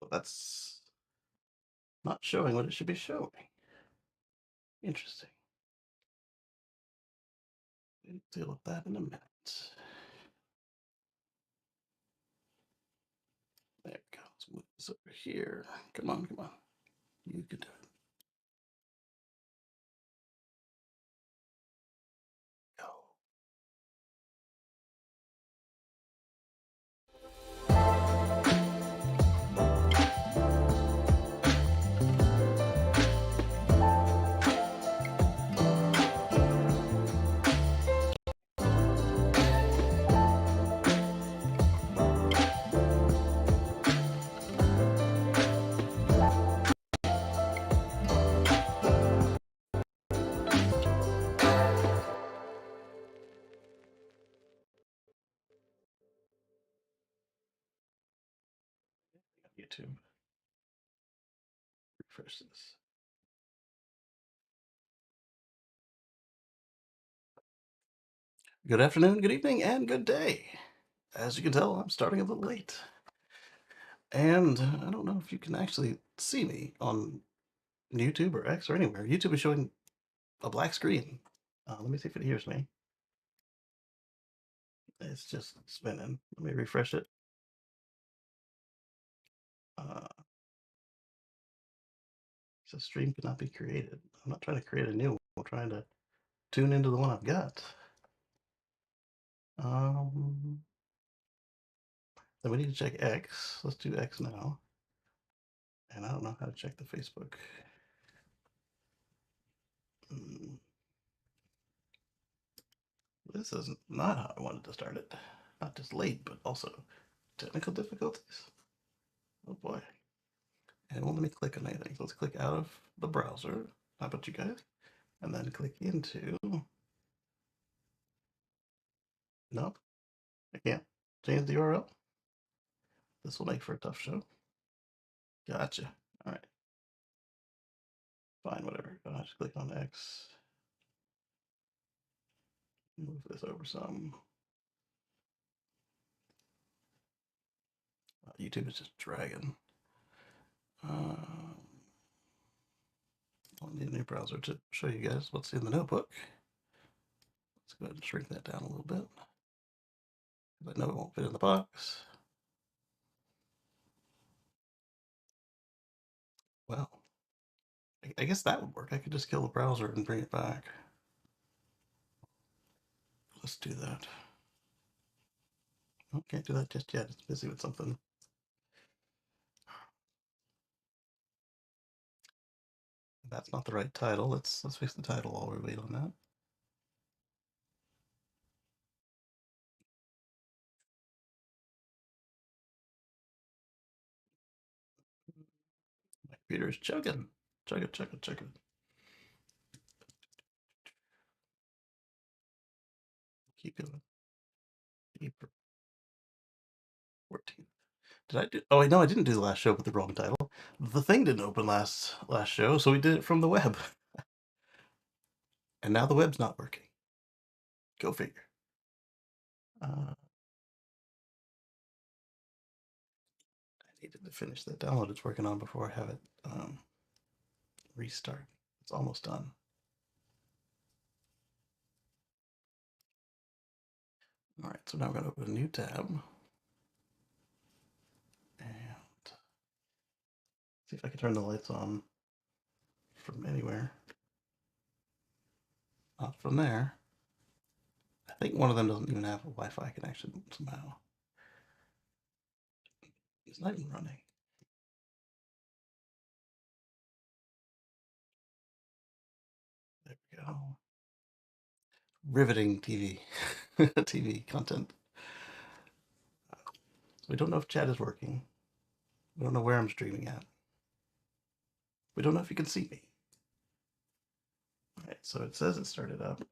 But that's not showing what it should be showing. Interesting. We'll deal with that in a minute. There we go. Let's move this over here. Come on, come on. You can do it. Go. YouTube. Refresh this. Good afternoon, good evening, and good day. As you can tell, I'm starting a little late. And I don't know if you can actually see me on YouTube or X or anywhere. YouTube is showing a black screen. Let me see if it hears me. It's just spinning. Let me refresh it. Uh, so stream cannot be created. I'm not trying to create a new one. I'm trying to tune into the one I've got. Then we need to check X. Let's do X now. And I don't know how to check the Facebook. This is not how I wanted to start it. Not just late, but also technical difficulties. Oh boy. And it won't let me click on anything. So let's click out of the browser. How about you guys? And then click into. Nope. I can't change the URL. This will make for a tough show. Gotcha. All right. Fine, whatever. I'll just click on X. Move this over some. YouTube is just dragging. I'll need a new browser to show you guys what's in the notebook. Let's go ahead and shrink that down a little bit. I know it won't fit in the box. Well, I guess that would work. I could just kill the browser and bring it back. Let's do that. Oh, can't do that just yet. It's busy with something. That's not the right title. Let's fix the title while we wait on that. My computer is chugging. Chugging, chugging, chugging. Keep going. April 14th. Did I do? Oh, wait, no, I didn't do the last show with the wrong title. The thing didn't open last show, so we did it from the web. And now the web's not working. Go figure. I needed to finish the download it's working on before I have it restart. It's almost done. All right, so now we're going to open a new tab and see if I can turn the lights on from anywhere. Not from there. I think one of them doesn't even have a Wi-Fi connection somehow. It's not even running. There we go. Riveting TV. TV content. We don't know if chat is working. We don't know where I'm streaming at. We don't know if you can see me. All right, so it says it started up,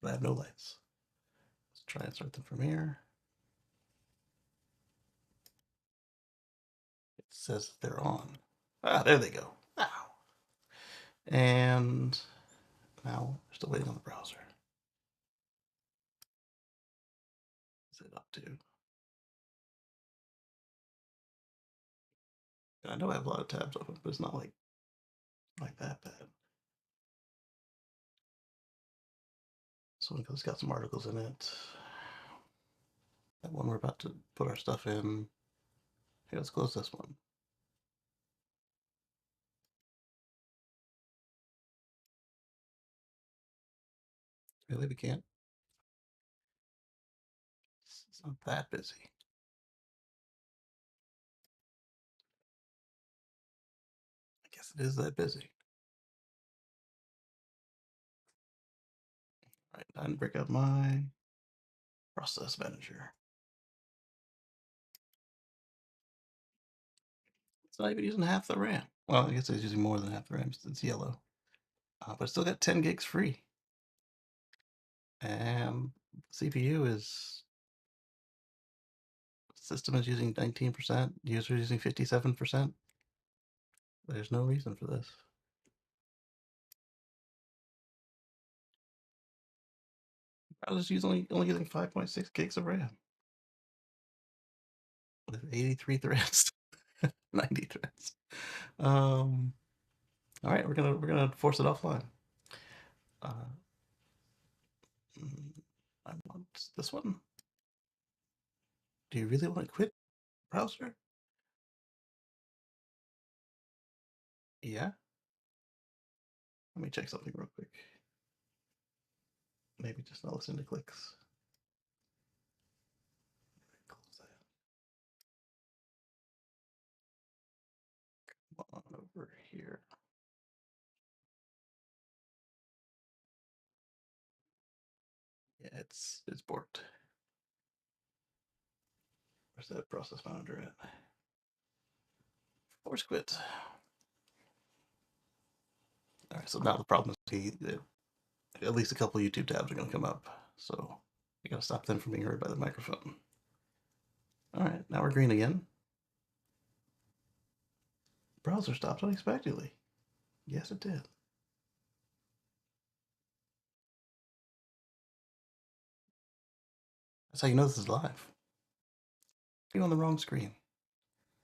but I have no lights. Let's try and start them from here. It says they're on. Ah, there they go. Ow. And now we're still waiting on the browser. What's it up to? I know I have a lot of tabs open, but it's not like that bad. This one has got some articles in it. That one we're about to put our stuff in. Hey, let's close this one. Really, we can't? It's not that busy. I guess it is that busy. All right, time to break up my process manager. It's not even using half the RAM. Well, I guess it's using more than half the RAM since it's yellow. But it's still got 10 gigs free. And CPU is system is using 19%, user using 57%. There's no reason for this. I was only using 5.6 gigs of RAM with 83 threads, 90 threads. All right, we're gonna force it offline. Uh, I want this one. Do you really want to quit browser? Yeah. Let me check something real quick. Maybe just not listen to clicks. Close that. Come on over here. Yeah, it's borked. Where's that process manager at? Force quit. All right, so now the problem is at least a couple of YouTube tabs are going to come up. So you got to stop them from being heard by the microphone. All right, now we're green again. Browser stopped unexpectedly. Yes, it did. That's how you know this is live. You're on the wrong screen.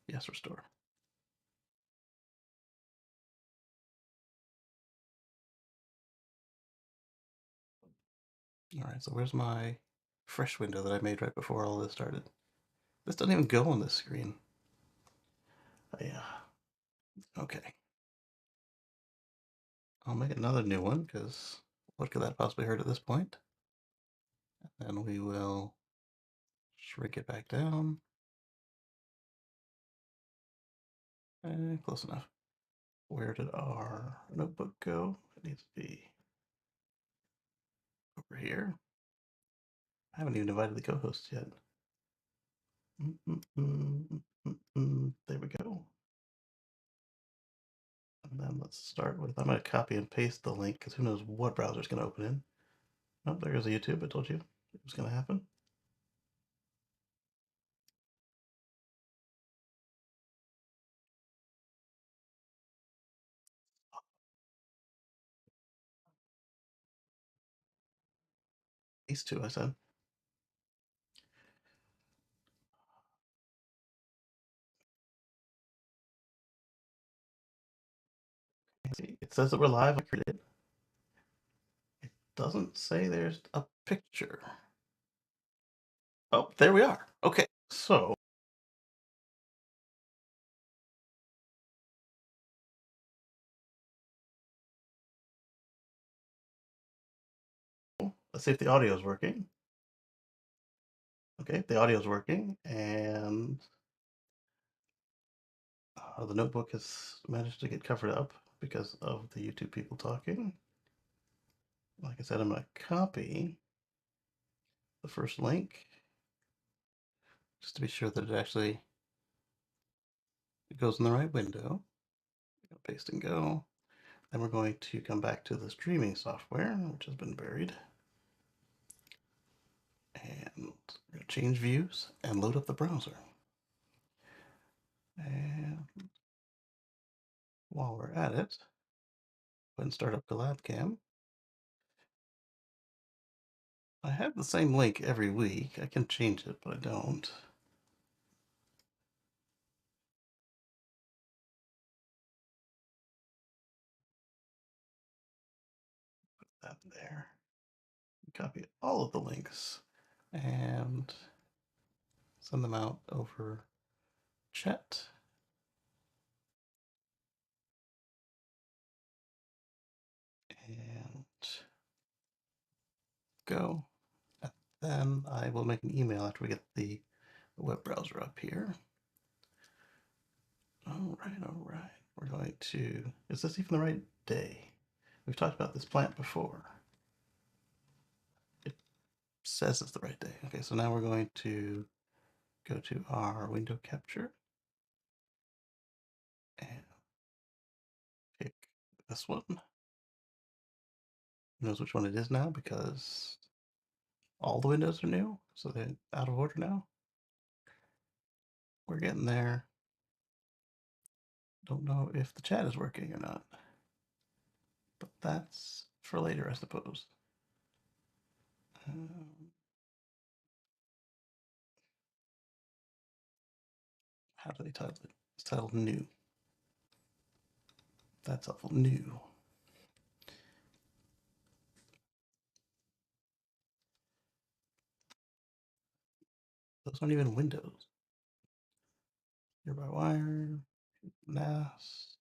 Yes, restore. All right, so where's my fresh window that I made right before all this started? This doesn't even go on this screen. Oh, yeah. Okay. I'll make another new one because what could that possibly hurt at this point? And then we will shrink it back down. And close enough. Where did our notebook go? It needs to be over here. I haven't even invited the co-hosts yet. There we go. And then let's start with, I'm going to copy and paste the link because who knows what browser is going to open in. Oh, there goes the YouTube. I told you it was going to happen. These two, I said. See, it says that we're live. I created it. It doesn't say there's a picture. Oh, there we are. Okay, so let's see if the audio is working. Okay, the audio is working, and the notebook has managed to get covered up because of the YouTube people talking. Like I said, I'm going to copy the first link just to be sure that it actually goes in the right window. Paste and go. Then we're going to come back to the streaming software, which has been buried. And change views and load up the browser. And while we're at it, go ahead and start up the LabCam. I have the same link every week. I can change it, but I don't. copy all of the links and send them out over chat. And go. And then I will make an email after we get the web browser up here. All right. We're going to, is this even the right day? We've talked about this plant before. It says it's the right day. Okay, so now we're going to go to our window capture and pick this one. Who knows which one it is now because all the windows are new, so they're out of order now. We're getting there. Don't know if the chat is working or not, but that's for later, I suppose. How do they title it? It's titled new. That's helpful. New. Those aren't even windows. Here by wire, NAS,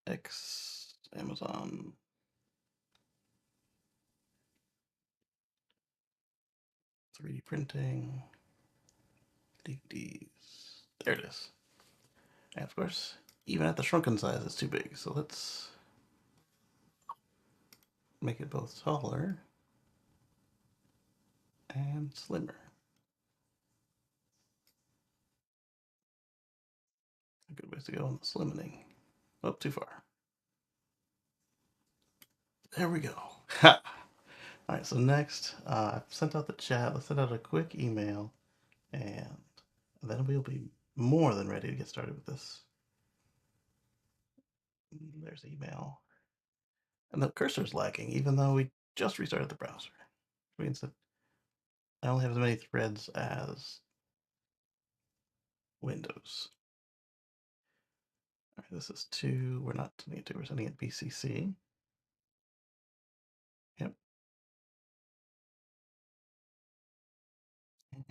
X, Amazon. 3D printing, DVDs. There it is. And of course, even at the shrunken size, it's too big. So let's make it both taller and slimmer. A good ways to go on the slimming. Oh, too far. There we go. All right, so next, I've sent out the chat. Let's send out a quick email, and then we'll be more than ready to get started with this. There's the email. And the cursor's lagging, even though we just restarted the browser. Which means that I only have as many threads as Windows. All right, this is 2. We're not sending it 2, we're sending it BCC. Yep.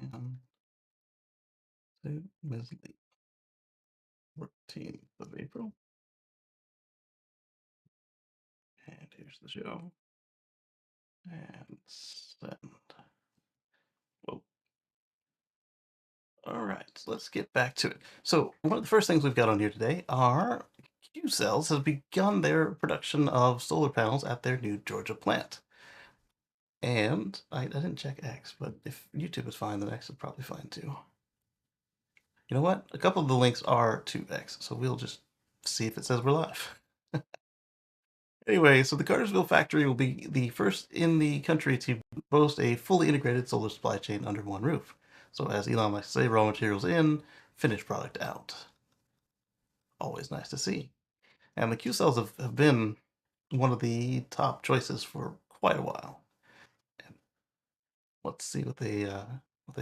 And to Ms. Lee. 14th of April. And here's the show. And send. Whoa. All right, so let's get back to it. So one of the first things we've got on here today are Q Cells has begun their production of solar panels at their new Georgia plant. And I didn't check X, but if YouTube is fine, then X is probably fine too. You know what? A couple of the links are to X, so we'll just see if it says we're live. Anyway, so the Cartersville factory will be the first in the country to boast a fully integrated solar supply chain under one roof. So as Elon likes to say, raw materials in, finished product out. Always nice to see. And the Q cells have been one of the top choices for quite a while. And let's see what they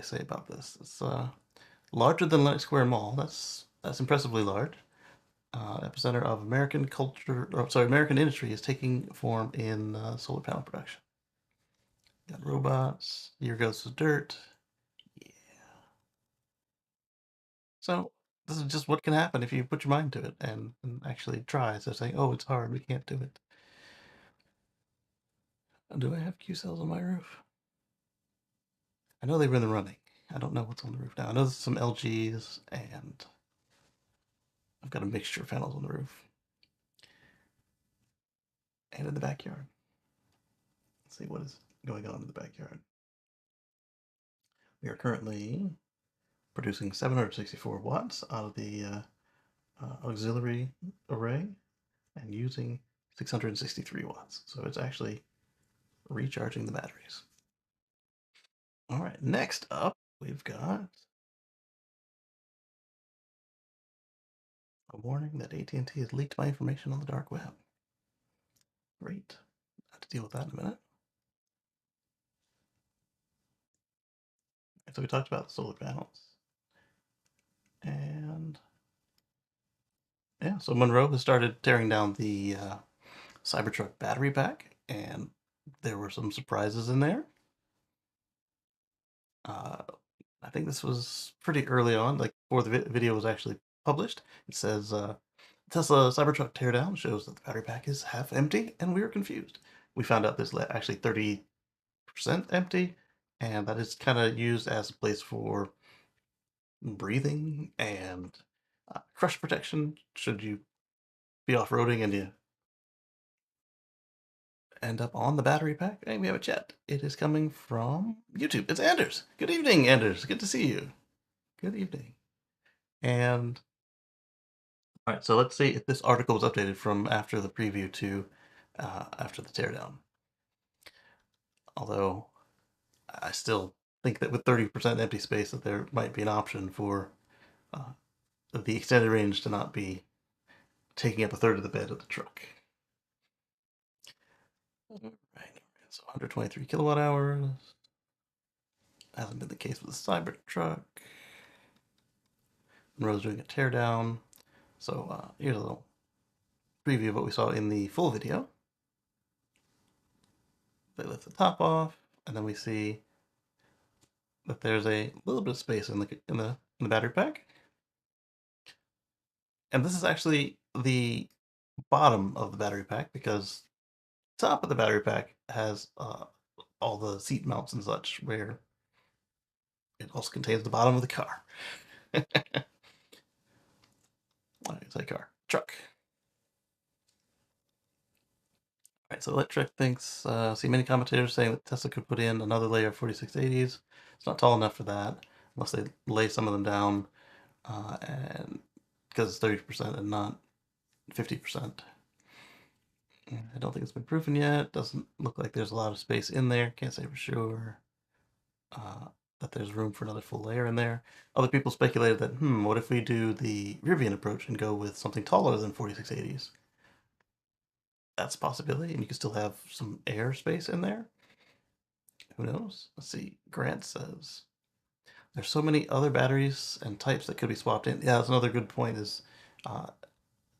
say about this. It's larger than Lenox Square Mall. That's impressively large. Epicenter of American culture, American industry is taking form in solar panel production. Got robots. Here goes the dirt. Yeah. So this is just what can happen if you put your mind to it and actually try. So saying, "Oh, it's hard. We can't do it." Do I have Q cells on my roof? I know they were in the running. I don't know what's on the roof now. I know there's some LGs, and I've got a mixture of panels on the roof and in the backyard. Let's see what is going on in the backyard. We are currently producing 764 watts out of the auxiliary array and using 663 watts. So it's actually recharging the batteries. All right, next up, we've got a warning that AT&T has leaked my information on the dark web. Great. I'll have to deal with that in a minute. So we talked about the solar panels. And yeah, so Monroe has started tearing down the Cybertruck battery pack, and There were some surprises in there. Uh, I think this was pretty early on, like before the video was actually published. It says Tesla Cybertruck teardown shows that the battery pack is half empty, and we were confused. We found out this actually 30% empty, and that is kind of used as a place for breathing and crush protection should you be off-roading and you end up on the battery pack. Hey, we have a chat. It is coming from YouTube. It's Anders. Good evening, Anders. Good to see you. Good evening. And all right, so let's see if this article was updated from after the preview to after the teardown. Although I still think that with 30% empty space that there might be an option for uh, the extended range to not be taking up a third of the bed of the truck. Right, so 123 kilowatt hours. Hasn't been the case with the Cybertruck. Monroe's doing a teardown. So here's a little preview of what we saw in the full video. They lift the top off, and then we see that there's a little bit of space in the battery pack. And this is actually the bottom of the battery pack because the top of the battery pack has all the seat mounts and such, where it also contains the bottom of the car. I say car, truck. All right, so Electric thinks, see many commentators saying that Tesla could put in another layer of 4680s. It's not tall enough for that, unless they lay some of them down, and because it's 30% and not 50%. I don't think it's been proven yet. Doesn't look like there's a lot of space in there. Can't say for sure that there's room for another full layer in there. Other people speculated that, what if we do the Rivian approach and go with something taller than 4680s? That's a possibility, and you can still have some air space in there. Who knows? Let's see. Grant says there's so many other batteries and types that could be swapped in. Yeah, that's another good point. Is uh,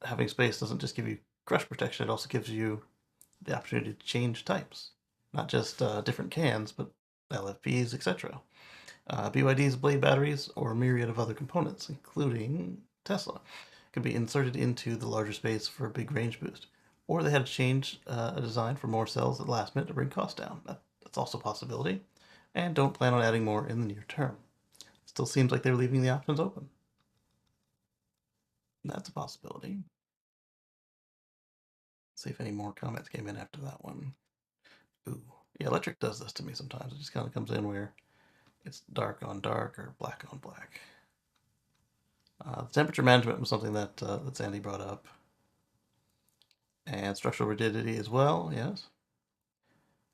having space doesn't just give you crush protection; it also gives you the opportunity to change types, not just different cans, but LFPs, etc. BYD's blade batteries or a myriad of other components, including Tesla, could be inserted into the larger space for a big range boost. Or they had to change a design for more cells at the last minute to bring costs down. That's also a possibility. And don't plan on adding more in the near term. Still seems like they're leaving the options open. That's a possibility. Let's see if any more comments came in after that one. Ooh, yeah, Electric does this to me sometimes. It just kind of comes in where it's dark on dark or black on black. The temperature management was something that that Sandy brought up, and structural rigidity as well. Yes,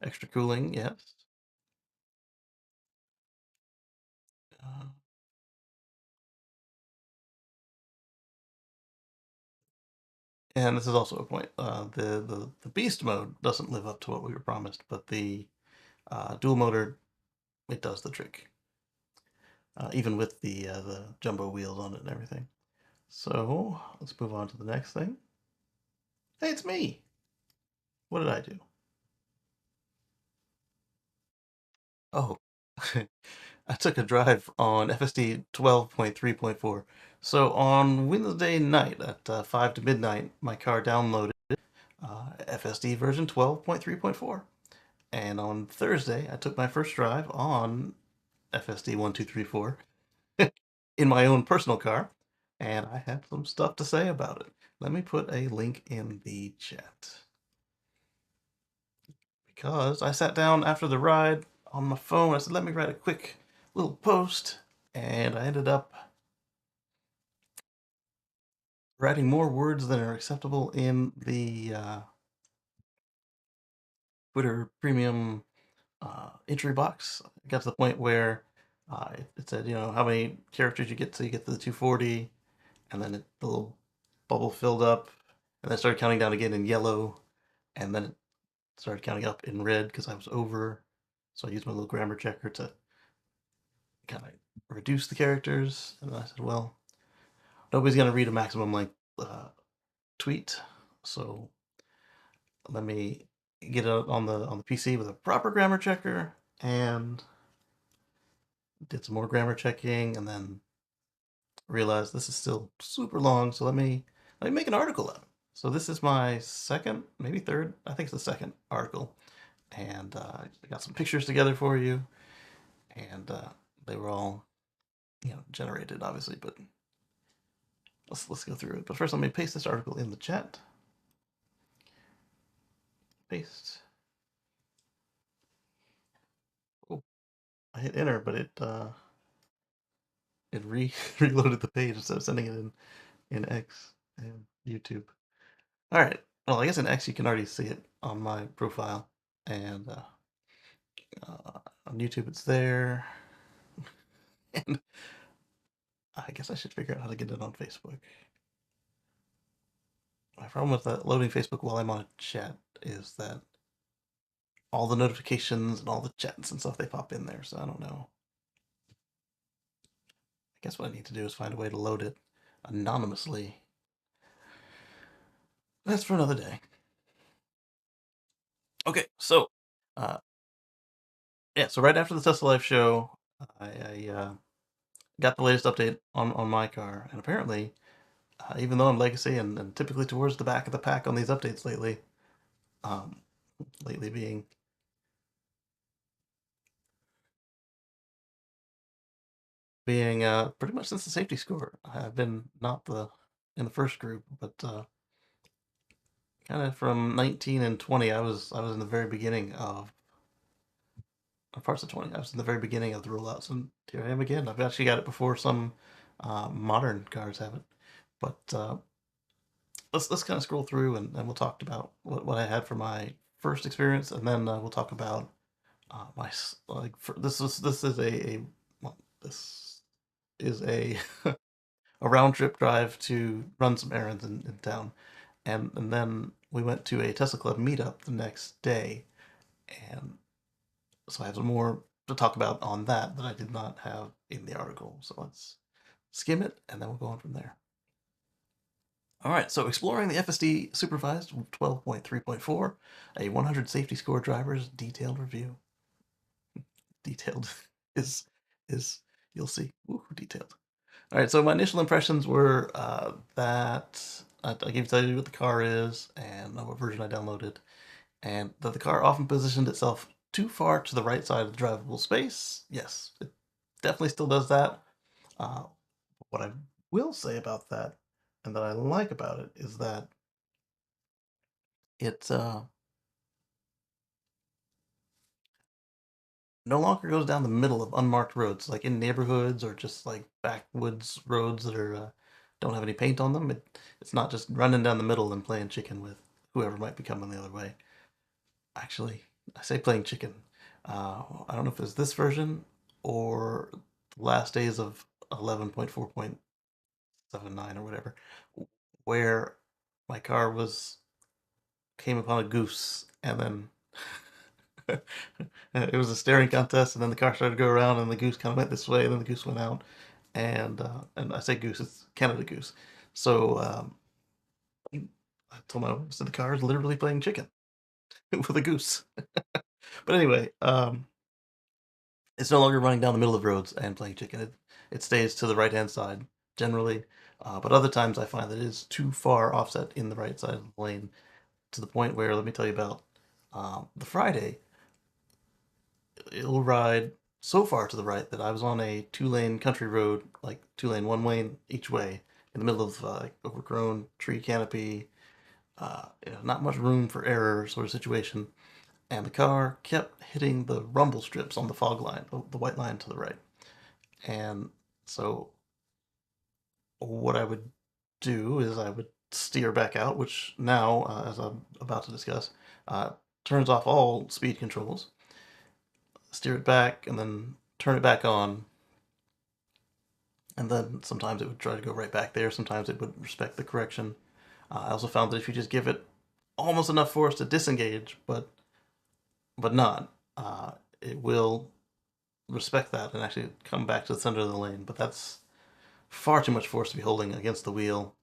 extra cooling. Yes. Uh, and this is also a point. The beast mode doesn't live up to what we were promised, but the dual motor, it does the trick, even with the jumbo wheels on it and everything. So let's move on to the next thing. Hey, it's me. What did I do? Oh, I took a drive on FSD 12.3.4. So on Wednesday night at 5 to midnight, my car downloaded FSD version 12.3.4. And on Thursday, I took my first drive on FSD 1234 in my own personal car, and I have some stuff to say about it. Let me put a link in the chat. Because I sat down after the ride on my phone. I said, let me write a quick little post, and I ended up writing more words than are acceptable in the Twitter premium entry box. It got to the point where it said, how many characters you get till you get to the 240, and then the little bubble filled up, and then it started counting down again in yellow, and then it started counting up in red because I was over. So I used my little grammar checker to kind of reduce the characters, and then I said, well, nobody's going to read a maximum length tweet, so let me get it on the PC with a proper grammar checker, and did some more grammar checking, and then realized this is still super long. So let me make an article out. So this is my second, maybe third. I think it's the second article, and I got some pictures together for you, and they were all generated, obviously, but let's go through it. But first, let me paste this article in the chat. Paste. Oh, I hit enter, but it reloaded the page instead of sending it in X and YouTube. All right. Well, I guess in X you can already see it on my profile, and on YouTube it's there. And I guess I should figure out how to get it on Facebook. My problem with loading Facebook while I'm on a chat is that all the notifications and all the chats and stuff, they pop in there, so I don't know. I guess what I need to do is find a way to load it anonymously. That's for another day. Okay, so yeah, so right after the Tesla Life show, I got the latest update on my car, and apparently, even though I'm legacy and typically towards the back of the pack on these updates lately, um, lately being pretty much since the safety score, I've been not in the first group, but kind of from 19 and 20, I was in the very beginning of parts of 20. I was in the very beginning of the rollouts, and here I am again. I've actually got it before some modern cars have it. But let's kind of scroll through, and we'll talk about what I had for my first experience, and then we'll talk about my like this is a well, this is a a round trip drive to run some errands in town, and then we went to a Tesla Club meetup the next day, and so I have some more to talk about on that I did not have in the article. So let's skim it, and then we'll go on from there. All right, so exploring the FSD supervised 12.3.4, a 100 safety score drivers detailed review. Detailed is is you'll see. Ooh, detailed. All right, so my initial impressions were that I gave tell you what the car is and what version I downloaded, and that the car often positioned itself too far to the right side of the drivable space. Yes, it definitely still does that. Uh, what I will say about that, and that I like about it, is that it no longer goes down the middle of unmarked roads, like in neighborhoods or just like backwoods roads that are don't have any paint on them. It's not just running down the middle and playing chicken with whoever might be coming the other way. Actually, I say playing chicken. I don't know if it's this version or the last days of 11.4.79 or whatever, where my car was came upon a goose, and then it was a staring contest, and then the car started to go around, and the goose kind of went this way, and then the goose went out, and I say goose, it's Canada goose. So I told my wife, so the car is literally playing chicken with a goose. But anyway, it's no longer running down the middle of roads and playing chicken. It stays to the right hand side generally, but other times I find that it is too far offset in the right side of the lane to the point where, let me tell you about the Friday. It'll ride so far to the right that I was on a 2-lane country road, like 2-lane, one lane each way, in the middle of overgrown tree canopy, not much room for error sort of situation. And the car kept hitting the rumble strips on the fog line, the white line to the right. And so what I would do is I would steer back out, which now, as I'm about to discuss, uh, turns off all speed controls, steer it back, and then turn it back on. And then sometimes it would try to go right back there. Sometimes it would respect the correction. I also found that if you just give it almost enough force to disengage, but not, it will respect that and actually come back to the center of the lane. But that's far too much force to be holding against the wheel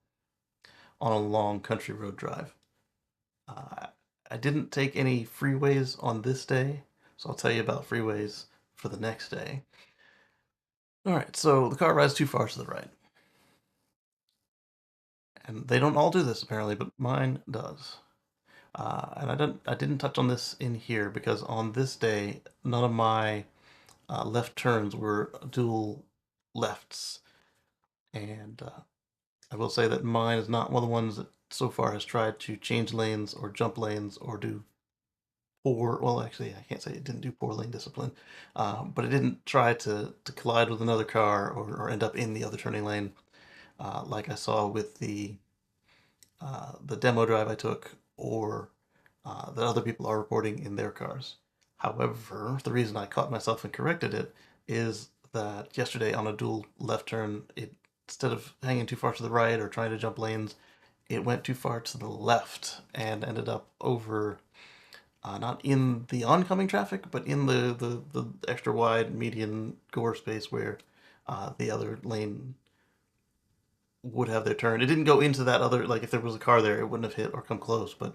on a long country road drive. I didn't take any freeways on this day, so I'll tell you about freeways for the next day. All right, so the car rides too far to the right. And they don't all do this apparently, but mine does. And I didn't touch on this in here because on this day, none of my left turns were dual lefts. And I will say that mine is not one of the ones that so far has tried to change lanes or jump lanes or do poor. Well, actually, I can't say it didn't do poor lane discipline, but it didn't try to collide with another car or end up in the other turning lane, like I saw with the demo drive I took, or that other people are reporting in their cars. However, the reason I caught myself and corrected it is that yesterday on a dual left turn, instead of hanging too far to the right or trying to jump lanes, it went too far to the left and ended up over, not in the oncoming traffic, but in the extra wide median gore space where the other lane would have their turn. It didn't go into that other, like if there was a car there, it wouldn't have hit or come close, but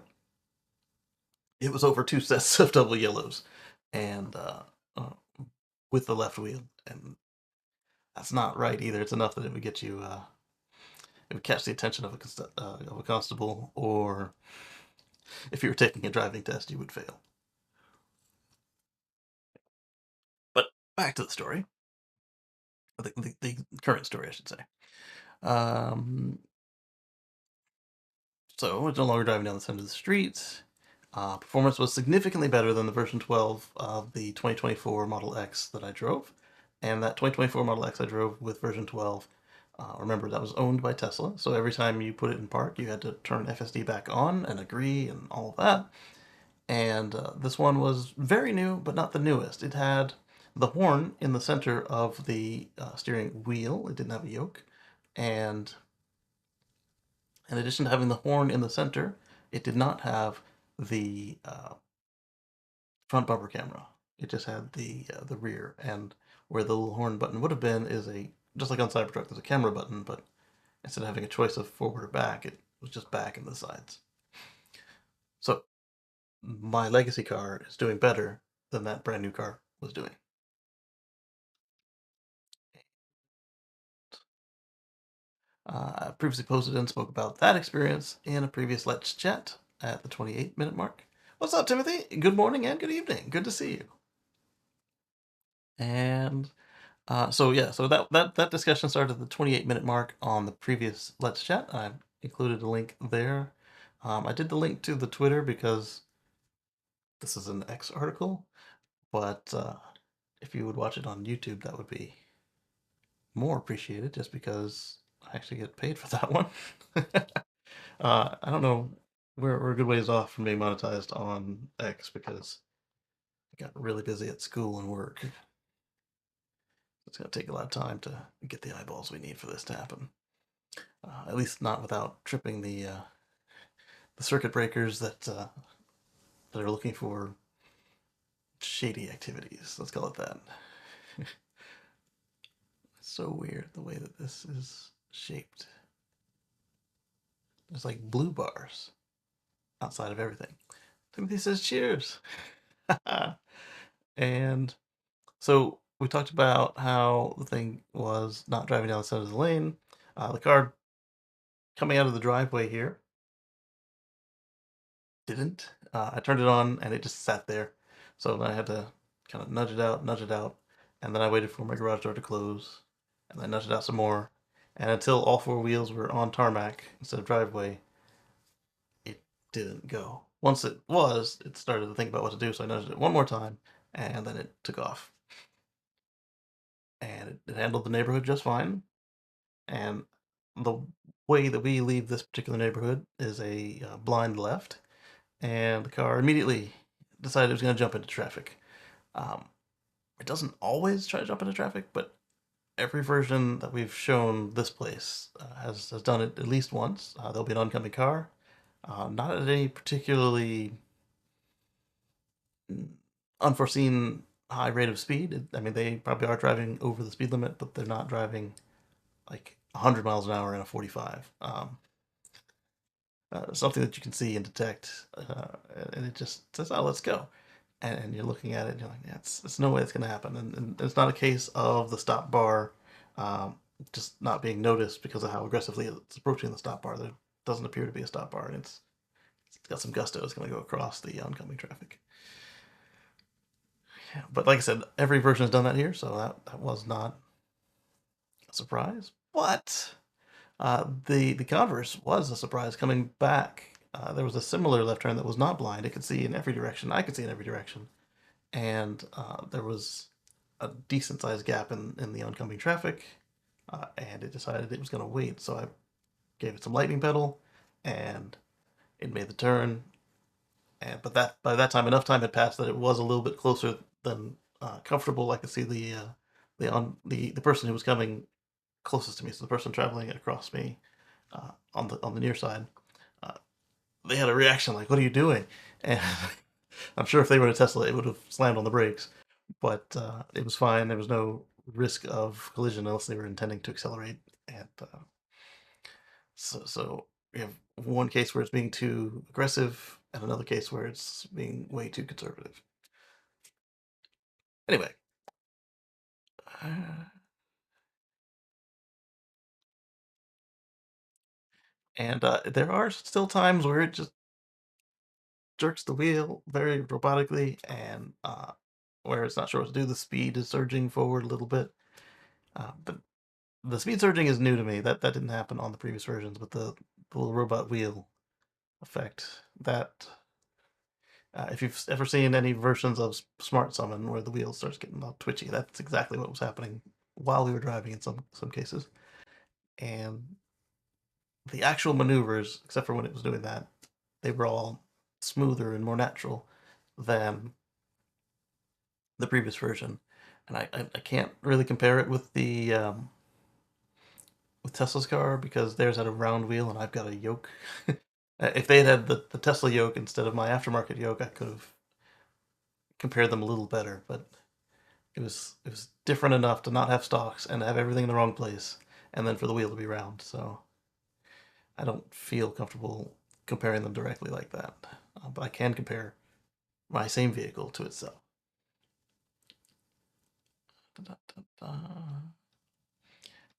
it was over two sets of double yellows and uh, with the left wheel. And that's not right either. It's enough that it would get you, it would catch the attention of a constable, or if you were taking a driving test, you would fail. But back to the story, the current story, I should say. Um, so it's no longer driving down the center of the street. Performance was significantly better than the version 12 of the 2024 Model X that I drove. And that 2024 Model X I drove with version 12, remember that was owned by Tesla. So every time you put it in park, you had to turn FSD back on and agree and all of that. And this one was very new, but not the newest. It had the horn in the center of the steering wheel. It didn't have a yoke. And in addition to having the horn in the center, it did not have the front bumper camera. It just had the rear, and where the little horn button would have been is a, just like on Cybertruck, there's a camera button, but instead of having a choice of forward or back, it was just back and the sides. So my legacy car is doing better than that brand new car was doing. I previously posted and spoke about that experience in a previous Let's Chat at the 28-minute mark. What's up, Timothy? Good morning and good evening. Good to see you. And so yeah, so that discussion started at the 28-minute mark on the previous Let's Chat. I included a link there. I did the link to the Twitter because this is an X article, but if you would watch it on YouTube, that would be more appreciated, just because I actually get paid for that one. I don't know. We're a good ways off from being monetized on X because I got really busy at school and work. It's going to take a lot of time to get the eyeballs we need for this to happen. At least not without tripping the circuit breakers that are looking for shady activities. Let's call it that. It's so weird the way that this is shaped. There's like blue bars outside of everything. Timothy says cheers. And so we talked about how the thing was not driving down the center of the lane. The car coming out of the driveway here didn't. I turned it on and it just sat there. So then I had to kind of nudge it out, and then I waited for my garage door to close, and then nudged it out some more. And until all four wheels were on tarmac instead of driveway, it didn't go. Once it was, it started to think about what to do, so I nudged it one more time, and then it took off. And it handled the neighborhood just fine. And the way that we leave this particular neighborhood is a blind left, and the car immediately decided it was going to jump into traffic. Um, it doesn't always try to jump into traffic, but every version that we've shown this place has done it at least once. There'll be an oncoming car, not at any particularly unforeseen high rate of speed. I mean, they probably are driving over the speed limit, but they're not driving like 100 miles an hour in a 45. something that you can see and detect, and it just says, "Oh, let's go." And you're looking at it, and you're like, "Yeah, it's no way it's going to happen." And it's not a case of the stop bar um, just not being noticed because of how aggressively it's approaching the stop bar. There doesn't appear to be a stop bar, and it's got some gusto. It's going to go across the oncoming traffic. Yeah, but like I said, every version has done that here, so that was not a surprise. But the converse was a surprise coming back. There was a similar left turn that was not blind. It could see in every direction. I could see in every direction, and there was a decent sized gap in the oncoming traffic, and it decided it was going to wait. So I gave it some lightning pedal, and it made the turn. And but that by that time, enough time had passed that it was a little bit closer than comfortable. I could see the person who was coming closest to me, so the person traveling across me on the near side. Uh, they had a reaction like, "What are you doing?" And I'm sure if they were in a Tesla, it would have slammed on the brakes. But it was fine. There was no risk of collision unless they were intending to accelerate. And so we have one case where it's being too aggressive, and another case where it's being way too conservative. Anyway, and there are still times where it just jerks the wheel very robotically, and where it's not sure what to do. The speed is surging forward a little bit, but the speed surging is new to me. That didn't happen on the previous versions, but the little robot wheel effect that if you've ever seen any versions of Smart Summon where the wheel starts getting all twitchy, that's exactly what was happening while we were driving in some cases. And the actual maneuvers, except for when it was doing that, they were all smoother and more natural than the previous version. And I can't really compare it with the with Tesla's car because theirs had a round wheel and I've got a yoke. If they had the Tesla yoke instead of my aftermarket yoke, I could have compared them a little better. But it was different enough to not have stalks and have everything in the wrong place, and then for the wheel to be round. So I don't feel comfortable comparing them directly like that. But I can compare my same vehicle to itself. Da, da, da.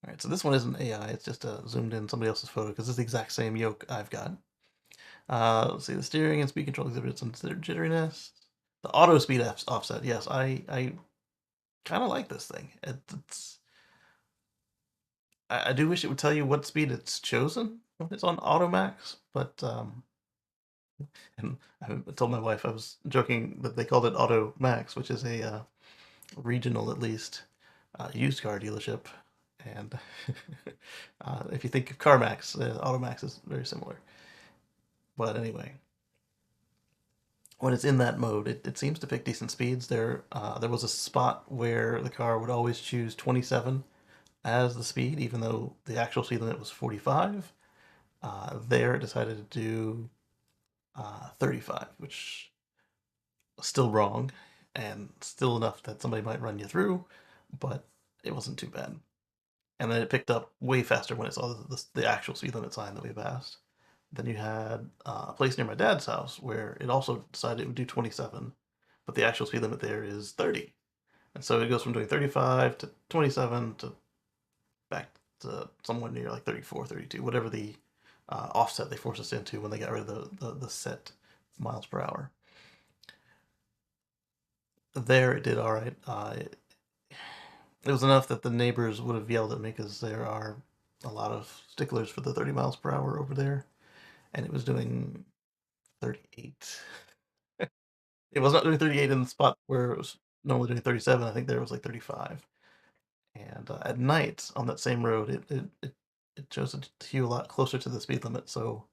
All right, so this one isn't AI. It's just zoomed in somebody else's photo because it's the exact same yoke I've got. Let's see, the steering and speed control exhibited some jitteriness. The auto speed offset, yes, I kind of like this thing. I do wish it would tell you what speed it's chosen when it's on auto max, but and I told my wife I was joking that they called it auto max, which is a regional at least used car dealership, and if you think of CarMax, Automax is very similar. But anyway, when it's in that mode, it seems to pick decent speeds. There was a spot where the car would always choose 27 as the speed, even though the actual speed limit was 45. There, it decided to do 35, which was still wrong and still enough that somebody might run you through, but it wasn't too bad. And then it picked up way faster when it saw the actual speed limit sign that we passed. Then you had a place near my dad's house where it also decided it would do 27, but the actual speed limit there is 30. And so it goes from doing 35 to 27 to back to somewhere near like 34, 32, whatever the offset they forced us into when they got rid of the set miles per hour. There it did all right. It was enough that the neighbors would have yelled at me because there are a lot of sticklers for the 30 miles per hour over there, and it was doing 38. It was not doing 38 in the spot where it was normally doing 37. I think there was like 35. And at night on that same road, it chose to hew a lot closer to the speed limit. So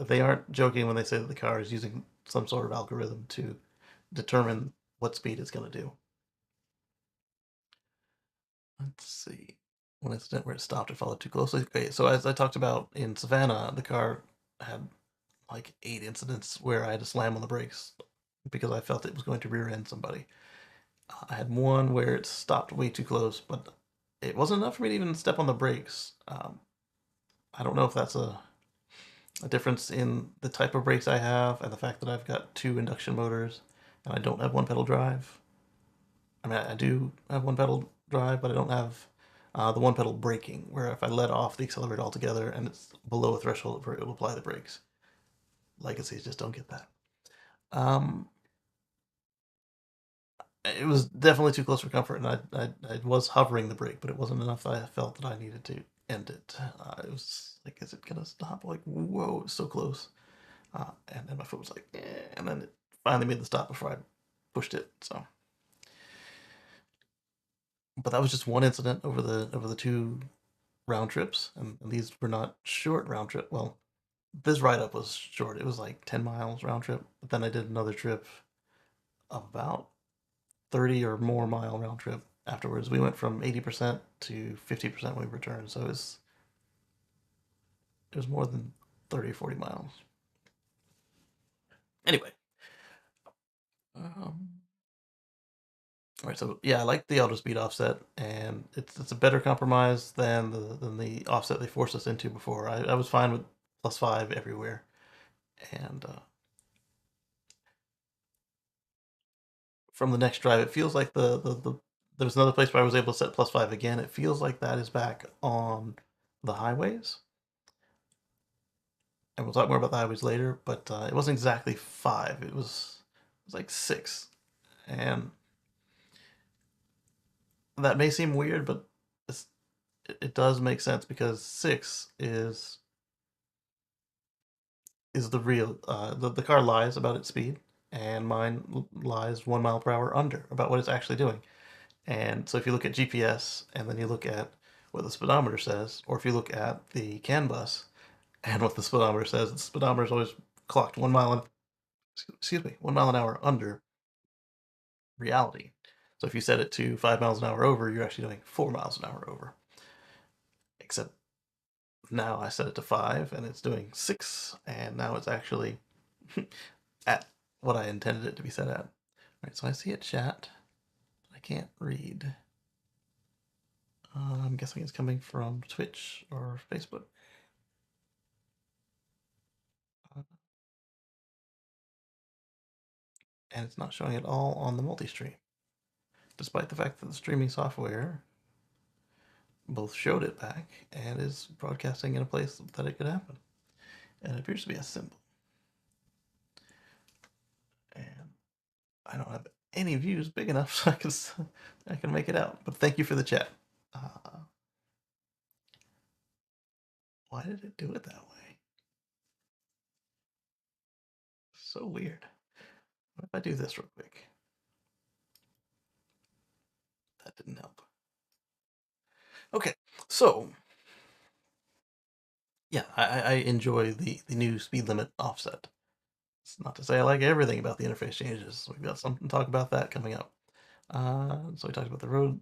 they aren't joking when they say that the car is using some sort of algorithm to determine what speed it's going to do. Let's see. One incident where it stopped or followed too closely. Okay, so as I talked about in Savannah, the car had like 8 incidents where I had to slam on the brakes because I felt it was going to rear end somebody. I had one where it stopped way too close, but it wasn't enough for me to even step on the brakes. I don't know if that's a difference in the type of brakes I have and the fact that I've got two induction motors and I don't have one pedal drive. I mean, I do have one pedal drive, but I don't have the one pedal braking, where if I let off the accelerator altogether and it's below a threshold where it will apply the brakes. Legacies just don't get that. Um, it was definitely too close for comfort, and I was hovering the brake, but it wasn't enough that I felt that I needed to end it. It was like, is it gonna stop? Like, whoa, it's so close. And then my foot was like, eh, and then it finally made the stop before I pushed it. So, but that was just one incident over the two round trips, and these were not short round trip. Well, this ride up was short. It was like 10 miles round trip, but then I did another trip about 30 or more mile round trip afterwards. We went from 80% to 50% when we returned, so it was more than 30 or 40 miles. Anyway, um, all right, so yeah, I like the auto speed offset, and it's a better compromise than the offset they forced us into before. I was fine with +5 everywhere, and from the next drive, it feels like the there was another place where I was able to set +5 again. It feels like that is back on the highways, and we'll talk more about the highways later. But it wasn't exactly 5; it was like 6, and that may seem weird, but it's, it does make sense because 6 is the real the car lies about its speed, and mine lies 1 mile per hour under about what it's actually doing. And so if you look at GPS and then you look at what the speedometer says, or if you look at the CAN bus and what the speedometer says, the speedometer is always clocked 1 mile an hour under reality. So if you set it to 5 miles an hour over, you're actually doing 4 miles an hour over. Except now I set it to 5 and it's doing 6, and now it's actually at what I intended it to be set at. All right, so I see a chat. I can't read. I'm guessing it's coming from Twitch or Facebook. Uh, and it's not showing it all on the multi-stream, despite the fact that the streaming software both showed it back and is broadcasting in a place that it could happen. And it appears to be a symbol. And I don't have any views big enough so I can make it out. But thank you for the chat. Why did it do it that way? So weird. What if I do this real quick? That didn't help. Okay, so yeah, I enjoy the new speed limit offset. It's not to say I like everything about the interface changes. We've got something to talk about that coming up. So we talked about the road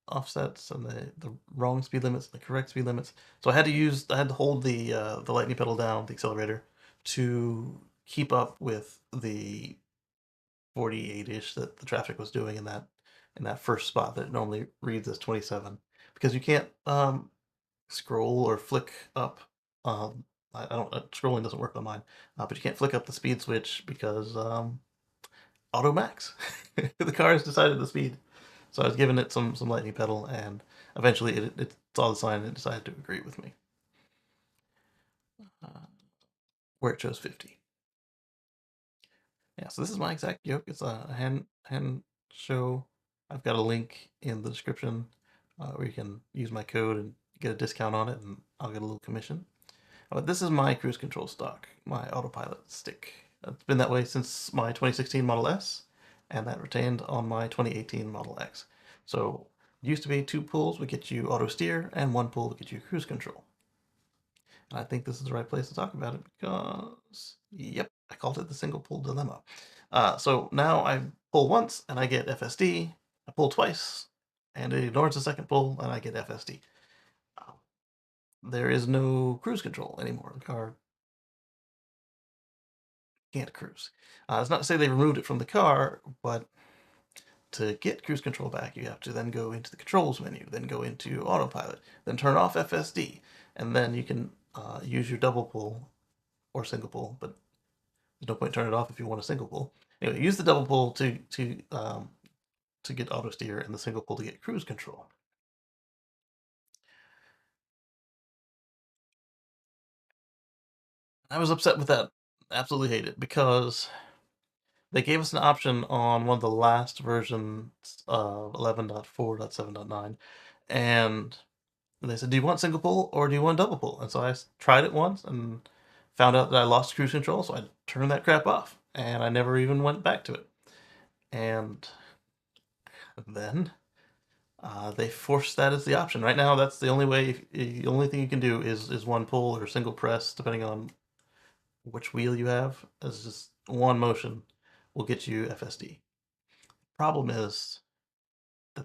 offsets and the wrong speed limits and the correct speed limits. So I had to hold the lightning pedal down, the accelerator, to keep up with the 48-ish that the traffic was doing in that first spot that it normally reads as 27, because you can't scroll or flick up. I don't scrolling doesn't work on mine, but you can't flick up the speed switch because auto max. The car has decided the speed. So I was giving it some lightning pedal, and eventually it saw the sign and it decided to agree with me. Uh, where it chose 50. Yeah, so this is my exact yoke. It's a hand show. I've got a link in the description where you can use my code and get a discount on it, and I'll get a little commission. But this is my cruise control stock, my autopilot stick. It's been that way since my 2016 Model S, and that retained on my 2018 Model X. So it used to be 2 pulls would get you auto steer, and 1 pull would get you cruise control. And I think this is the right place to talk about it because, yep, I called it the single pull dilemma. So now I pull once and I get FSD. I pull twice and it ignores the second pull and I get FSD. Uh, there is no cruise control anymore. The car can't cruise. It's not to say they removed it from the car, but to get cruise control back, you have to then go into the controls menu, then go into autopilot, then turn off FSD, and then you can use your double pull or single pull, but there's no point turning it off if you want a single pull. Anyway, use the double pull to get auto steer and the single pull to get cruise control. I was upset with that. Absolutely hate it because they gave us an option on one of the last versions of 11.4.7.9, and they said, "Do you want single pull or do you want double pull?" And so I tried it once and found out that I lost cruise control, so I turned that crap off, and I never even went back to it. And then they forced that as the option. Right now, that's the only way. The only thing you can do is one pull or single press, depending on which wheel you have. It's just one motion will get you FSD. Problem is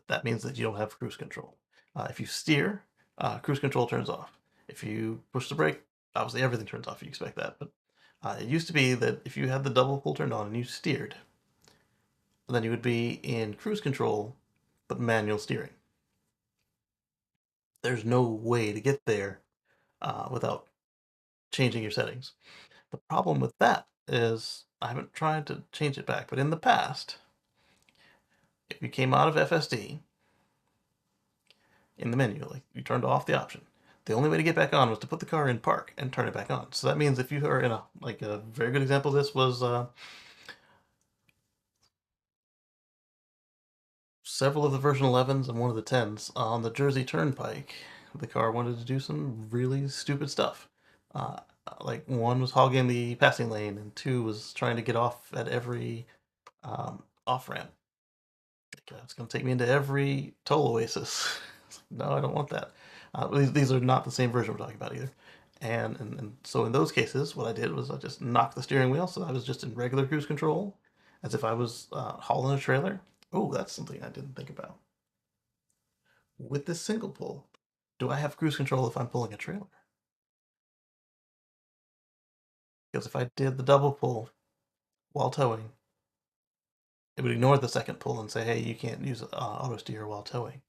that means that you don't have cruise control. If you steer, cruise control turns off. If you push the brake, obviously everything turns off. You expect that, but it used to be that if you had the double pull turned on and you steered, then you would be in cruise control, but manual steering. There's no way to get there without changing your settings. The problem with that is I haven't tried to change it back, but in the past, if you came out of FSD in the menu, like you turned off the option, the only way to get back on was to put the car in park and turn it back on. So that means if you are in a very good example of this was several of the version 11s and one of the 10s on the Jersey Turnpike. The car wanted to do some really stupid stuff. Uh, like one was hogging the passing lane, and two was trying to get off at every off ramp. It's going to take me into every toll oasis. No, I don't want that. These are not the same version we're talking about either. And so in those cases, what I did was I just knocked the steering wheel, so I was just in regular cruise control, as if I was hauling a trailer. Oh, that's something I didn't think about. With this single pull, do I have cruise control if I'm pulling a trailer? Because if I did the double pull while towing, it would ignore the second pull and say, hey, you can't use auto steer while towing.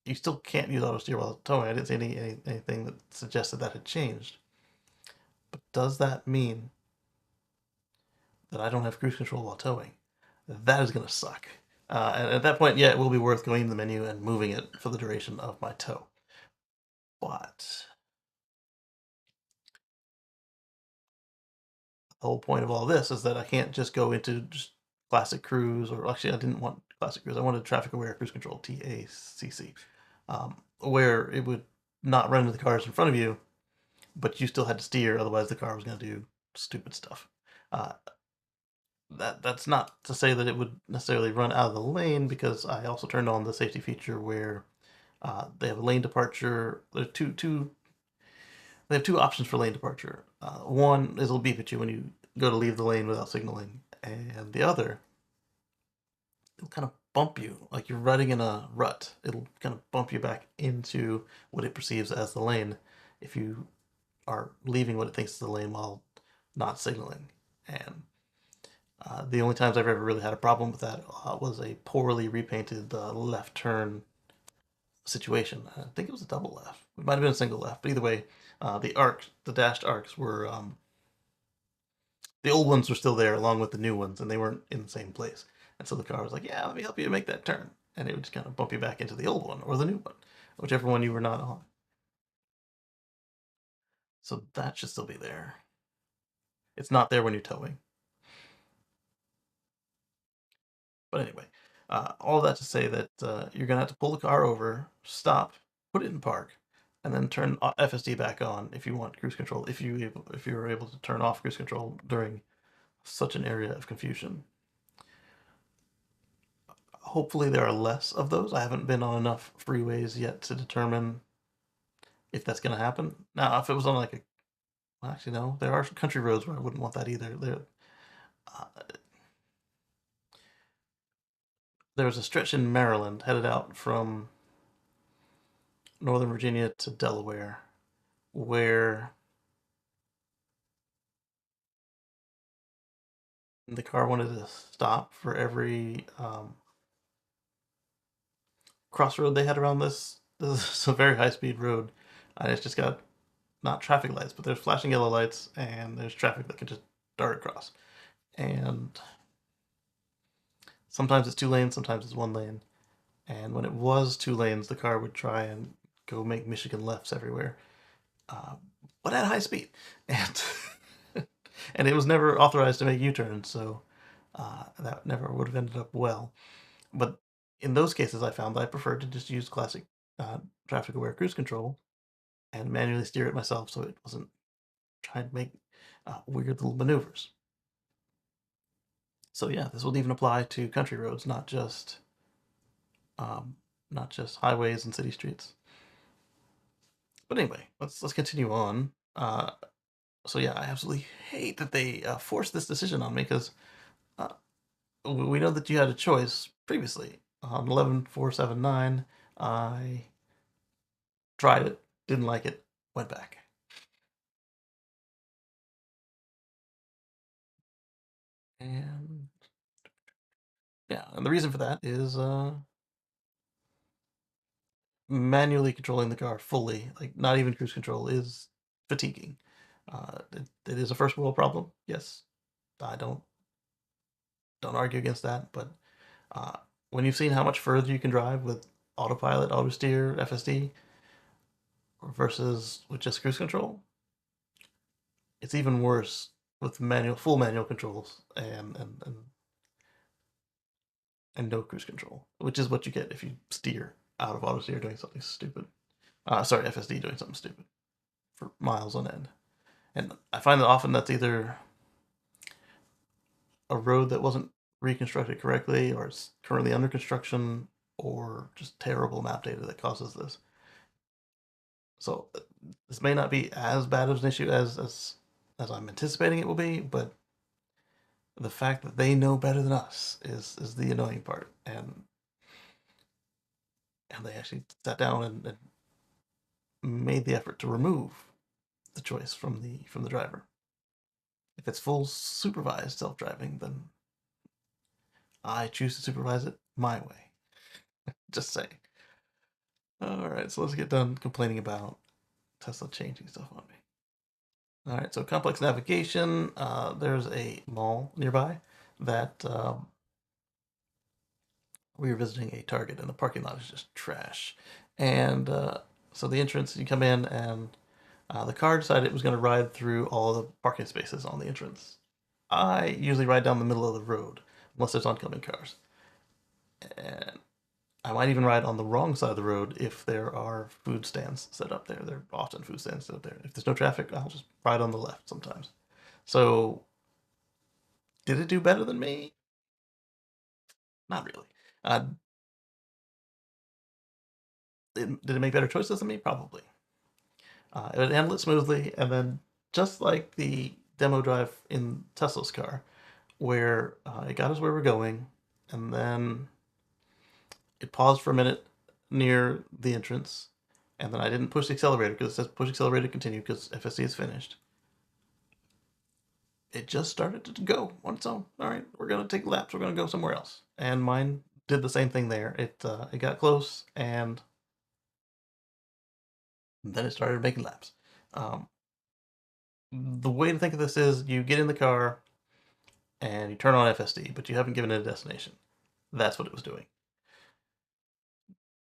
You still can't use auto steer while towing. I didn't see anything that suggested that had changed. But does that mean that I don't have cruise control while towing? That is going to suck. And at that point, yeah, it will be worth going to the menu and moving it for the duration of my tow. But the whole point of all this is that I can't just go into just classic cruise, or actually, I didn't want classic cruise. I wanted traffic aware cruise control, TACC, where it would not run into the cars in front of you, but you still had to steer, otherwise the car was going to do stupid stuff. Uh, that's not to say that it would necessarily run out of the lane, because I also turned on the safety feature where they have a lane departure. There are two. They have two options for lane departure. One is it'll beep at you when you go to leave the lane without signaling, and the other, it'll kind of bump you like you're riding in a rut. It'll kind of bump you back into what it perceives as the lane if you are leaving what it thinks is the lane while not signaling. And the only times I've ever really had a problem with that was a poorly repainted left turn situation. I think it was a double left. It might have been a single left, but either way, the dashed arcs were the old ones were still there along with the new ones, and they weren't in the same place. And so the car was like, "Yeah, let me help you make that turn," and it would just kind of bump you back into the old one or the new one, whichever one you were not on. So that should still be there. It's not there when you're towing. But anyway, all that to say that you're gonna have to pull the car over, stop, put it in park, and then turn FSD back on if you want cruise control. If you were able to turn off cruise control during such an area of confusion. Hopefully there are less of those. I haven't been on enough freeways yet to determine if that's going to happen. Now, if it was on like a, well, actually no, there are country roads where I wouldn't want that either. Uh, there was a stretch in Maryland headed out from Northern Virginia to Delaware where the car wanted to stop for every crossroad they had around this. This is a very high speed road, and it's just got not traffic lights, but there's flashing yellow lights, and there's traffic that can just dart across. And sometimes it's 2 lanes, sometimes it's 1 lane. And when it was 2 lanes, the car would try and go make Michigan lefts everywhere, uh, but at high speed, and and it was never authorized to make U-turns, so that never would have ended up well. But in those cases, I found that I preferred to just use classic traffic-aware cruise control and manually steer it myself, so it wasn't trying to make weird little maneuvers. So yeah, this would even apply to country roads, um, not just highways and city streets. But anyway, let's continue on. So yeah, I absolutely hate that they forced this decision on me because uh, we know that you had a choice previously on 11479. I tried it, didn't like it, went back. And yeah, and the reason for that is manually controlling the car fully, like not even cruise control, is fatiguing. It is a first world problem. Yes, I don't argue against that. But uh, when you've seen how much further you can drive with autopilot, auto steer, FSD versus with just cruise control, it's even worse with full manual controls and no cruise control, which is what you get if you steer out of auto steer doing something stupid. Sorry, FSD doing something stupid for miles on end. And I find that often that's either a road that wasn't reconstructed correctly, or it's currently under construction, or just terrible map data that causes this. So this may not be as bad of an issue as I'm anticipating it will be, but the fact that they know better than us is the annoying part, and they actually sat down and made the effort to remove the choice from the driver. If it's full supervised self driving, then I choose to supervise it my way. Just say. All right, so let's get done complaining about Tesla changing stuff on me. All right, so complex navigation. There's a mall nearby that we were visiting a Target, and the parking lot is just trash. And so the entrance, you come in, and the car decided it was going to ride through all the parking spaces on the entrance. I usually ride down the middle of the road unless there's oncoming cars. And I might even ride on the wrong side of the road if there are food stands set up there. There are often food stands set up there. If there's no traffic, I'll just ride on the left sometimes. So, did it do better than me? Not really. Uh, did it make better choices than me? Probably. It handled it smoothly, and then just like the demo drive in Tesla's car, where it got us where we're going, and then it paused for a minute near the entrance, and then I didn't push the accelerator because it says push accelerator to continue because FSC is finished. It just started to go on its own. All right, we're gonna take laps. We're gonna go somewhere else, and mine did the same thing there. It got close, and then it started making laps. Um, the way to think of this is you get in the car and you turn on FSD, but you haven't given it a destination. That's what it was doing.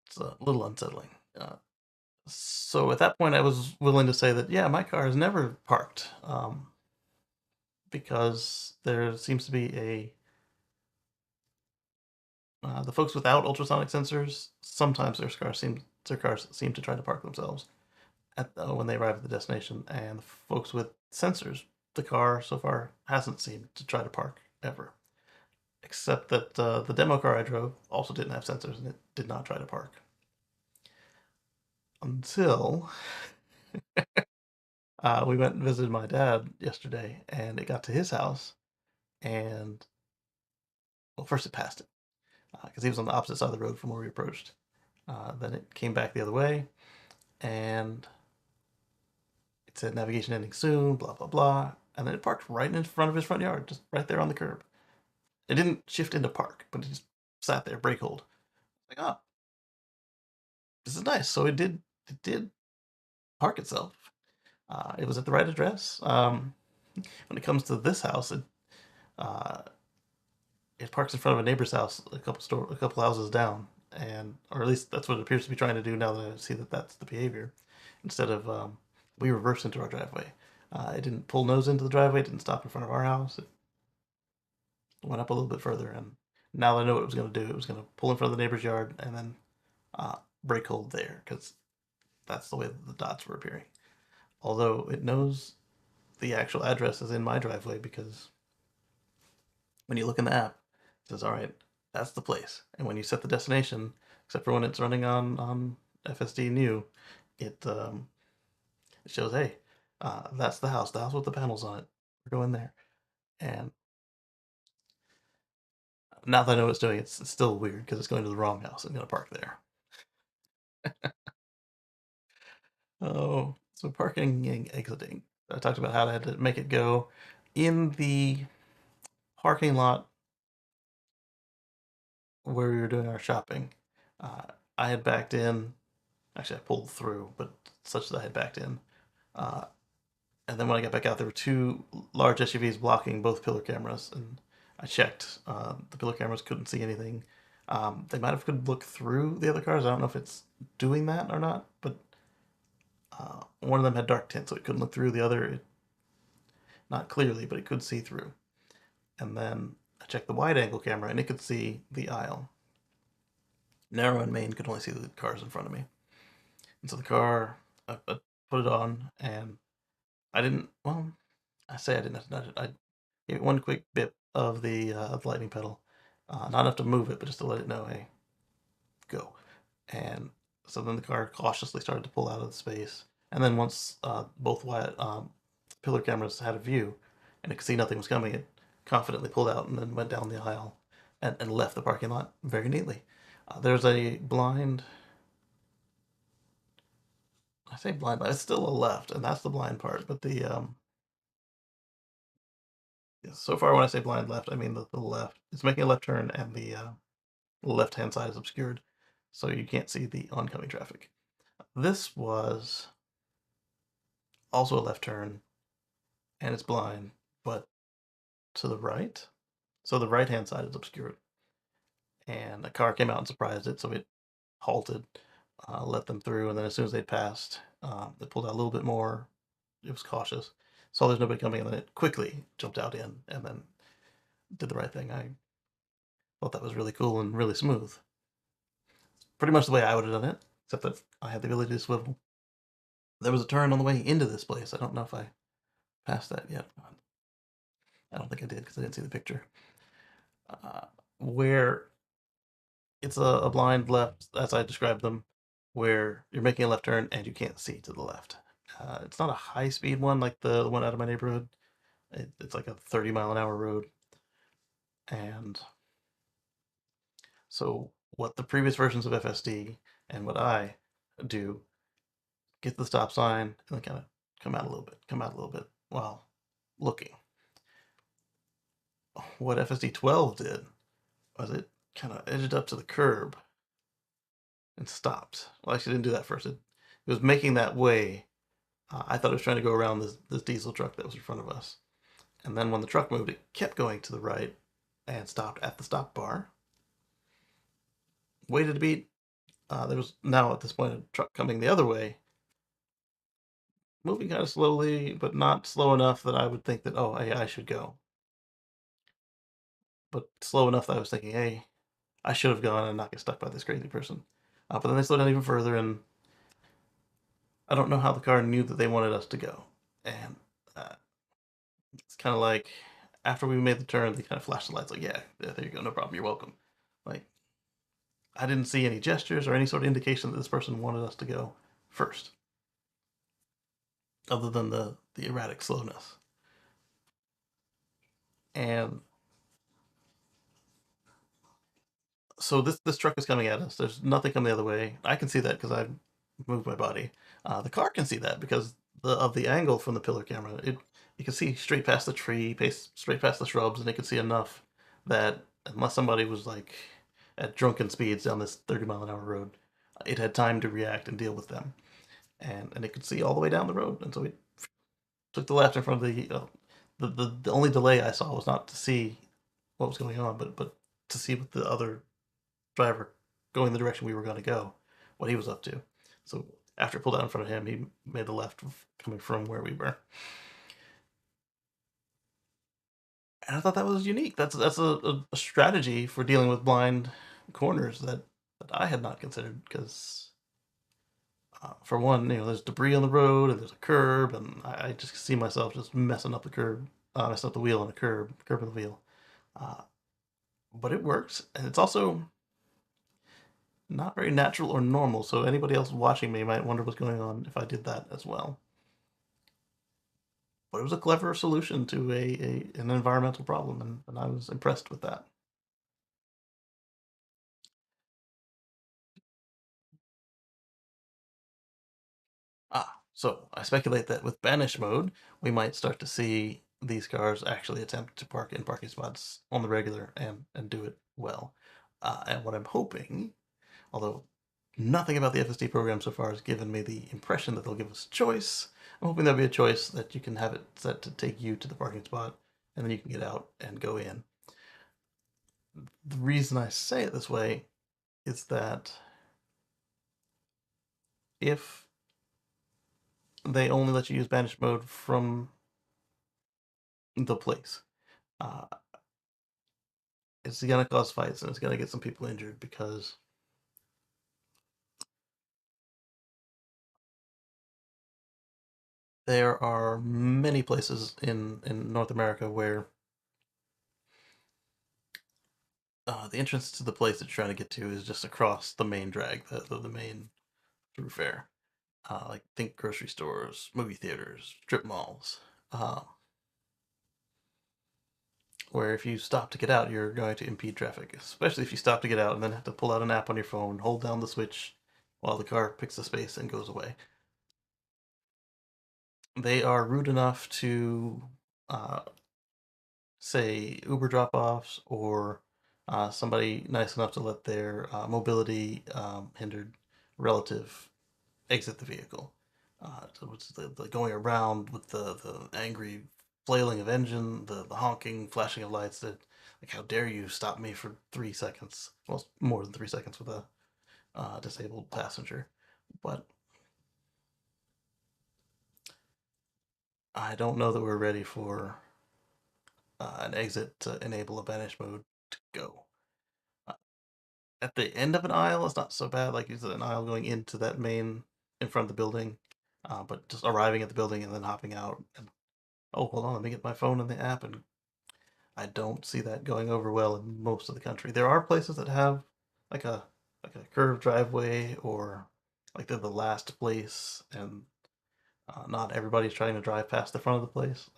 It's a little unsettling. So at that point, I was willing to say that, yeah, my car has never parked because there seems to be the folks without ultrasonic sensors. Sometimes their cars seem to try to park themselves when they arrive at the destination, and the folks with sensors, the car so far hasn't seemed to try to park ever. Except that the demo car I drove also didn't have sensors, and it did not try to park until we went and visited my dad yesterday, and it got to his house, and well, first it passed it because he was on the opposite side of the road from where we approached. Then it came back the other way, and it said navigation ending soon, blah blah blah, and then it parked right in front of his front yard, just right there on the curb. It didn't shift into park, but it just sat there, brake hold. Like, oh, this is nice. So it did park itself. It was at the right address. When it comes to this house, uh, it parks in front of a neighbor's house a couple houses down, and or at least that's what it appears to be trying to do now that I see that that's the behavior. Instead of we reversed into our driveway. It didn't pull nose into the driveway. It didn't stop in front of our house. It went up a little bit further, and now that I know what it was going to do, it was going to pull in front of the neighbor's yard and then brake hold there because that's the way that the dots were appearing. Although it knows the actual address is in my driveway because when you look in the app, it says, all right, that's the place. And when you set the destination, except for when it's running on FSD new, it shows, hey, that's the house with the panels on it. We're going there. And now that I know what it's doing, it's still weird because it's going to the wrong house. I'm going to park there. Oh, so parking and exiting. I talked about how I had to make it go in the parking lot where we were doing our shopping. Uh, I had backed in. Actually, I pulled through, but such that I had backed in. Uh, and then when I got back out, there were two large SUVs blocking both pillar cameras, and I checked. The pillar cameras couldn't see anything. They might have could look through the other cars. I don't know if it's doing that or not, but one of them had dark tint, so it couldn't look through. The other, not clearly, but it could see through. And then I checked the wide angle camera, and it could see the aisle. Narrow and main could only see the cars in front of me. And so the car, I put it on, and I didn't. Well, I say I didn't have to nudge it. I gave it one quick bit of the lightning pedal, not enough to move it, but just to let it know, hey, go. And so then the car cautiously started to pull out of the space. And then once both pillar cameras had a view, and it could see nothing was coming, it confidently pulled out and then went down the aisle and left the parking lot very neatly. There's a blind. I say blind, but it's still a left, and that's the blind part. But so far when I say blind left, I mean the left. It's making a left turn, and the left hand side is obscured, so you can't see the oncoming traffic. This was also a left turn, and it's blind, but to the right. So the right hand side is obscured, and a car came out and surprised it, so it halted, let them through, and then as soon as they passed, it pulled out a little bit more. It was cautious, saw there's nobody coming, and then it quickly jumped out in, and then did the right thing. I thought that was really cool and really smooth. Pretty much the way I would have done it, except that I had the ability to swivel. There was a turn on the way into this place. I don't know if I passed that yet. I don't think I did because I didn't see the picture. Uh, where it's a blind left, as I described them, where you're making a left turn and you can't see to the left. It's not a high speed one like the one out of my neighborhood. It's like a 30-mile-an-hour road. And so, what the previous versions of FSD and what I do, get the stop sign and then kind of come out a little bit, come out a little bit while looking. What FSD 12 did was it kind of edged up to the curb and stopped. Well, actually, didn't do that first. It was making that way. I thought it was trying to go around this diesel truck that was in front of us. And then when the truck moved, it kept going to the right and stopped at the stop bar. Waited a beat. There was now at this point a truck coming the other way, moving kind of slowly, but not slow enough that I would think that, oh, I should go. But slow enough that I was thinking, hey, I should have gone and not get stuck by this crazy person. But then they slowed down even further, and I don't know how the car knew that they wanted us to go. And uh, it's kind of like after we made the turn, they kind of flashed the lights, like, yeah, there you go, no problem, you're welcome. Like, I didn't see any gestures or any sort of indication that this person wanted us to go first, other than the erratic slowness. And so this truck is coming at us. There's nothing coming the other way. I can see that because I've moved my body. The car can see that because of the angle from the pillar camera. You can see straight past the tree, straight past the shrubs, and it can see enough that unless somebody was like at drunken speeds down this 30-mile-an-hour road, it had time to react and deal with them. and it could see all the way down the road. And so we took the left in front of the only delay I saw was not to see what was going on, but to see what the other driver going the direction we were going to go, what he was up to. So after I pulled out in front of him, he made the left coming from where we were. And I thought that was unique. That's a strategy for dealing with blind corners that I had not considered because for one, there's debris on the road and there's a curb, and I just see myself just messing up the curb, messing up the wheel on a curb and the wheel. Uh, but it works, and it's also not very natural or normal. So anybody else watching me might wonder what's going on if I did that as well. But it was a clever solution to an environmental problem, and I was impressed with that. So I speculate that with banish mode, we might start to see these cars actually attempt to park in parking spots on the regular and do it well. And what I'm hoping, although nothing about the FSD program so far has given me the impression that they'll give us a choice, I'm hoping there'll be a choice that you can have it set to take you to the parking spot and then you can get out and go in. The reason I say it this way is that if they only let you use banish mode from the place, uh, it's going to cause fights and it's going to get some people injured because there are many places in North America where the entrance to the place that you're trying to get to is just across the main drag, the main thoroughfare. Like think grocery stores, movie theaters, strip malls. Uh, where if you stop to get out, you're going to impede traffic, especially if you stop to get out and then have to pull out an app on your phone, hold down the switch while the car picks the space and goes away. They are rude enough to uh, say Uber drop offs or somebody nice enough to let their mobility hindered relative exit the vehicle. So it's the going around with the angry flailing of engine, the honking, flashing of lights. That like, how dare you stop me for 3 seconds? Well, more than 3 seconds with a disabled passenger. But I don't know that we're ready for an exit to enable a banish mode to go. Uh, at the end of an aisle, it's not so bad. Like it's an aisle going into that main in front of the building, but just arriving at the building and then hopping out. And oh, hold on, let me get my phone in the app, and I don't see that going over well in most of the country. There are places that have like a like a curved driveway or like they're the last place, and not everybody's trying to drive past the front of the place.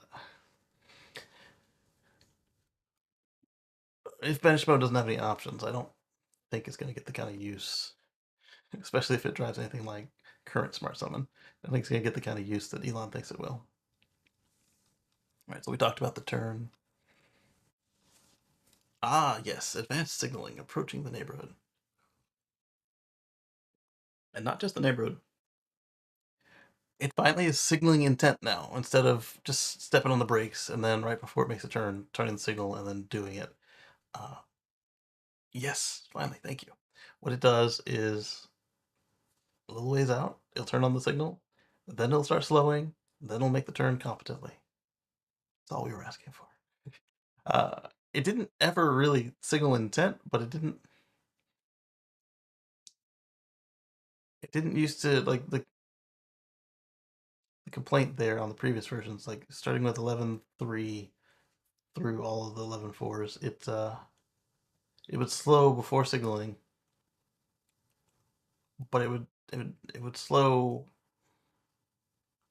If Bench Mode doesn't have any options, I don't think it's going to get the kind of use, especially if it drives anything like current Smart Summon. I think it's going to get the kind of use that Elon thinks it will. All right, so we talked about the turn. Ah, yes, advanced signaling approaching the neighborhood. And not just the neighborhood. It finally is signaling intent now instead of just stepping on the brakes and then right before it makes a turn, turning the signal and then doing it. Uh, yes, finally, thank you. What it does is a little ways out, it'll turn on the signal, then it'll start slowing, then it'll make the turn competently. That's all we were asking for. It didn't ever really signal intent, but it didn't used to like the complaint there on the previous versions, like starting with 11.3 through all of the 11.4s, it would slow before signaling, but it would slow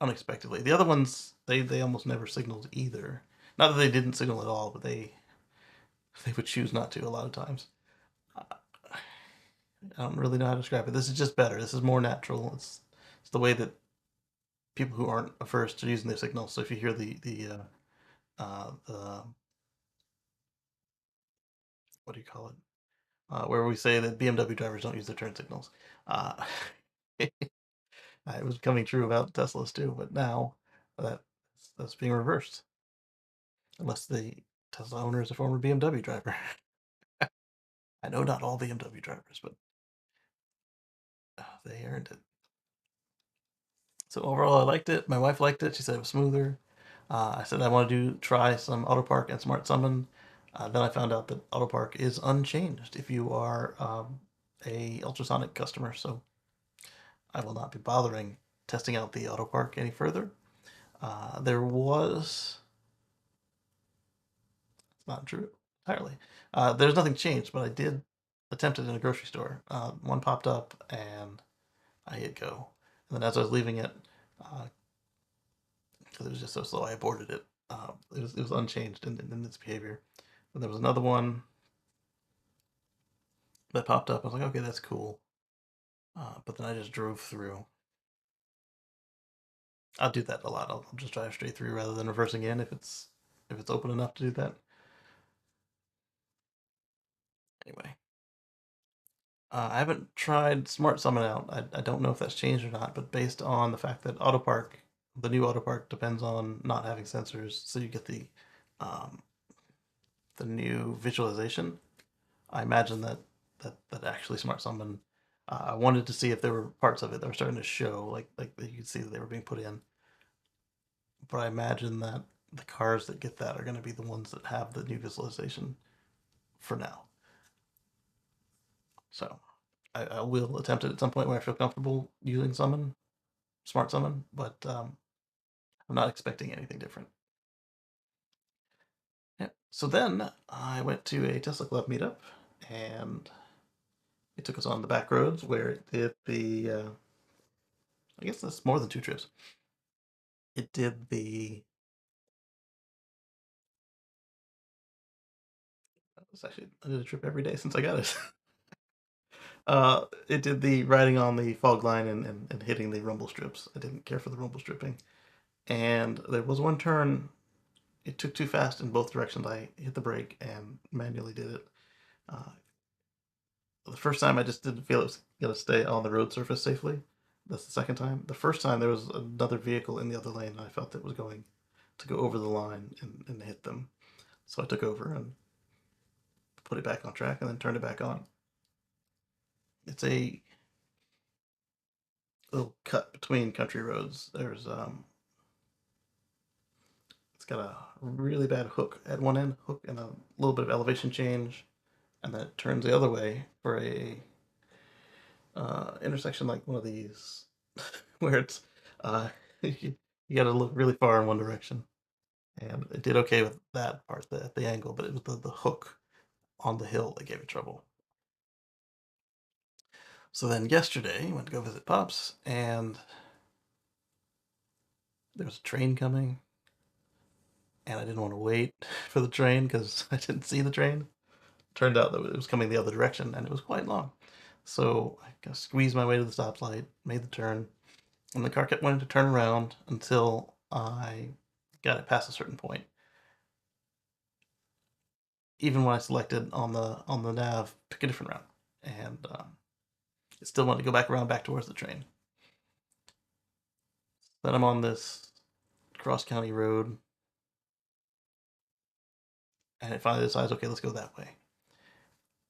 unexpectedly. The other ones they almost never signaled either. Not that they didn't signal at all, but they would choose not to a lot of times. I don't really know how to describe it. This is just better. This is more natural. It's the way that people who aren't averse to using their signals. So if you hear the what do you call it? Where we say that BMW drivers don't use their turn signals. Uh, It was coming true about Teslas too, but now that that's being reversed. Unless the Tesla owner is a former BMW driver. I know not all BMW drivers, but they earned it. So overall, I liked it. My wife liked it. She said it was smoother. I said I want to try some Auto Park and Smart Summon. Then I found out that Auto Park is unchanged if you are a ultrasonic customer. So I will not be bothering testing out the Auto Park any further. There was It's not true entirely. There's nothing changed, but I did attempt it in a grocery store. One popped up and I hit go. And then as I was leaving it, because it was just so slow, I aborted it. It was unchanged in its behavior. And there was another one that popped up. I was like, okay, that's cool. But then I just drove through. I'll do that a lot. I'll just drive straight through rather than reversing in if it's open enough to do that. Anyway, I haven't tried Smart Summon out. I don't know if that's changed or not, but based on the fact that the new Auto Park depends on not having sensors, so you get um, the new visualization. I imagine that actually Smart Summon. I wanted to see if there were parts of it that were starting to show, like you could see that they were being put in. But I imagine that the cars that get that are going to be the ones that have the new visualization for now. So I will attempt it at some point when I feel comfortable using Smart Summon, but I'm not expecting anything different. Yeah. So then I went to a Tesla Club meetup, and it took us on the back roads where it did I guess that's more than 2 trips. It did the. It's actually I did a trip every day since I got it. It did the riding on the fog line and hitting the rumble strips. I didn't care for the rumble stripping, and there was one turn. It took too fast in both directions. I hit the brake and manually did it. Uh, the first time I just didn't feel it was gonna stay on the road surface safely. That's the second time. The first time there was another vehicle in the other lane, and I felt it was going to go over the line and hit them. So I took over and put it back on track and then turned it back on. It's a little cut between country roads. It's got a really bad hook at one end, hook and a little bit of elevation change, and then it turns the other way for a intersection like one of these, where it's you got to look really far in one direction. And it did okay with that part, the angle, but it was the hook on the hill that gave it trouble. So then yesterday, I went to go visit Pops, and there was a train coming, and I didn't want to wait for the train because I didn't see the train. Turned out that it was coming the other direction, and it was quite long. So I kind of squeezed my way to the stoplight, made the turn, and the car kept wanting to turn around until I got it past a certain point. Even when I selected on the nav, pick a different route, and it still wanted to go back around back towards the train. Then I'm on this cross county road, and it finally decides, okay, let's go that way.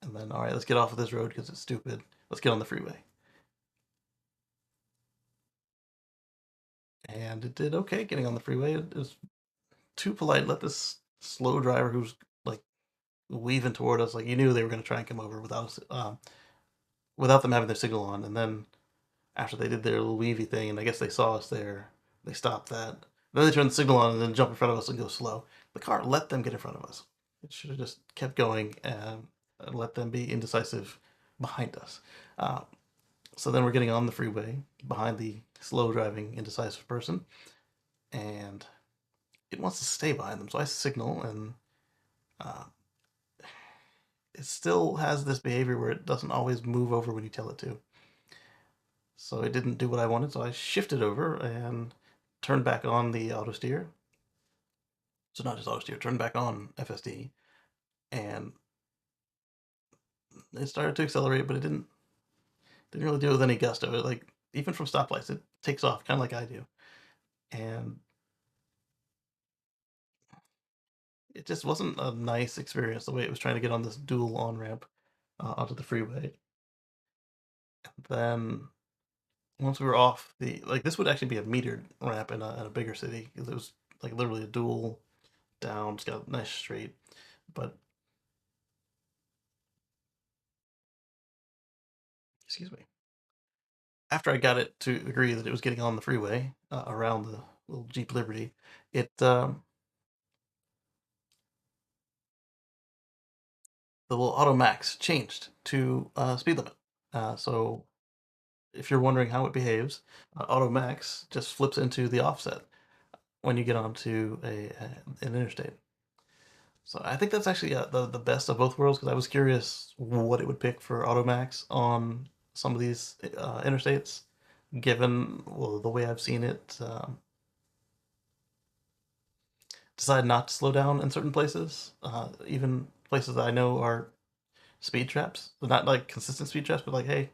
And then, all right, let's get off of this road because it's stupid. Let's get on the freeway. And it did okay getting on the freeway. It was too polite. Let this slow driver who's like weaving toward us, like you knew they were going to try and come over without them having their signal on. And then after they did their little weavy thing, and I guess they saw us there, they stopped that. Then they turned the signal on and then jump in front of us and go slow. The car let them get in front of us. It should have just kept going and let them be indecisive behind us. Uh, so then we're getting on the freeway behind the slow driving indecisive person, and it wants to stay behind them. So I signal, and uh, it still has this behavior where it doesn't always move over when you tell it to. So it didn't do what I wanted, so I shifted over and turned back on the auto steer. So not just auto steer, turned back on FSD, and it started to accelerate, but it didn't really do it with any gusto. It like even from stoplights, it takes off kind of like I do, and it just wasn't a nice experience the way it was trying to get on this dual on ramp onto the freeway. Then once we were off the like, this would actually be a metered ramp in a bigger city because it was like literally a dual down. It's got a nice straight, but excuse me. After I got it to agree that it was getting on the freeway around the little Jeep Liberty, it the little auto max changed to speed limit. So if you're wondering how it behaves, auto max just flips into the offset when you get onto an interstate. So I think that's actually the best of both worlds because I was curious what it would pick for auto max on some of these interstates, given well, the way I've seen it decide not to slow down in certain places, even places that I know are speed traps. They're not like consistent speed traps, but like, hey,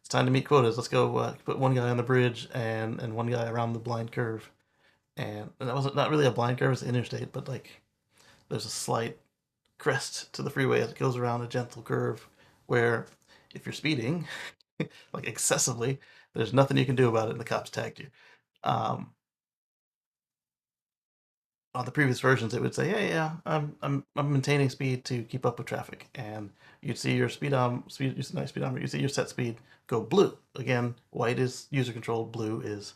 it's time to meet quotas. Let's go put one guy on the bridge and one guy around the blind curve. And that wasn't not really a blind curve; it's an interstate, but like there's a slight crest to the freeway as it goes around a gentle curve, where if you're speeding like excessively, there's nothing you can do about it, and the cops tagged you. Um, on the previous versions, it would say, "Yeah, yeah, I'm maintaining speed to keep up with traffic," and you'd see your speedometer, you see your set speed go blue. Again, white is user controlled, blue is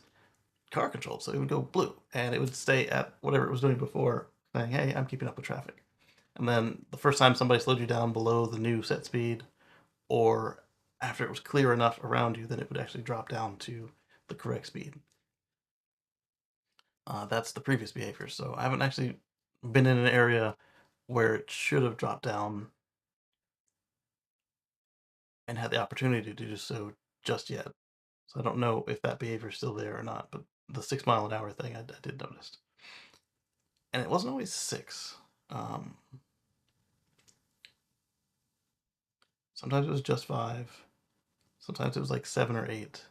car controlled, so it would go blue, and it would stay at whatever it was doing before, saying, "Hey, I'm keeping up with traffic." And then the first time somebody slowed you down below the new set speed, or after it was clear enough around you, then it would actually drop down to the correct speed. That's the previous behavior. So I haven't actually been in an area where it should have dropped down and had the opportunity to do so just yet. So I don't know if that behavior is still there or not. But the 6 mile an hour thing, I did notice, and it wasn't always six. Um, Sometimes it was just five. Sometimes it was like seven or eight.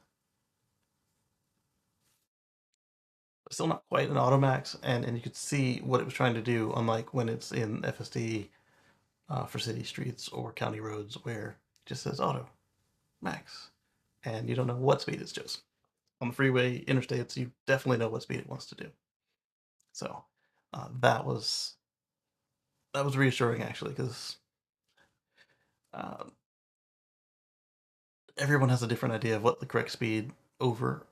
But still not quite an automax, and you could see what it was trying to do. Unlike when it's in FSD for city streets or county roads, where it just says auto max, and you don't know what speed it's just. On the freeway, interstates, you definitely know what speed it wants to do. So that was reassuring actually, because uh, everyone has a different idea of what the correct speed over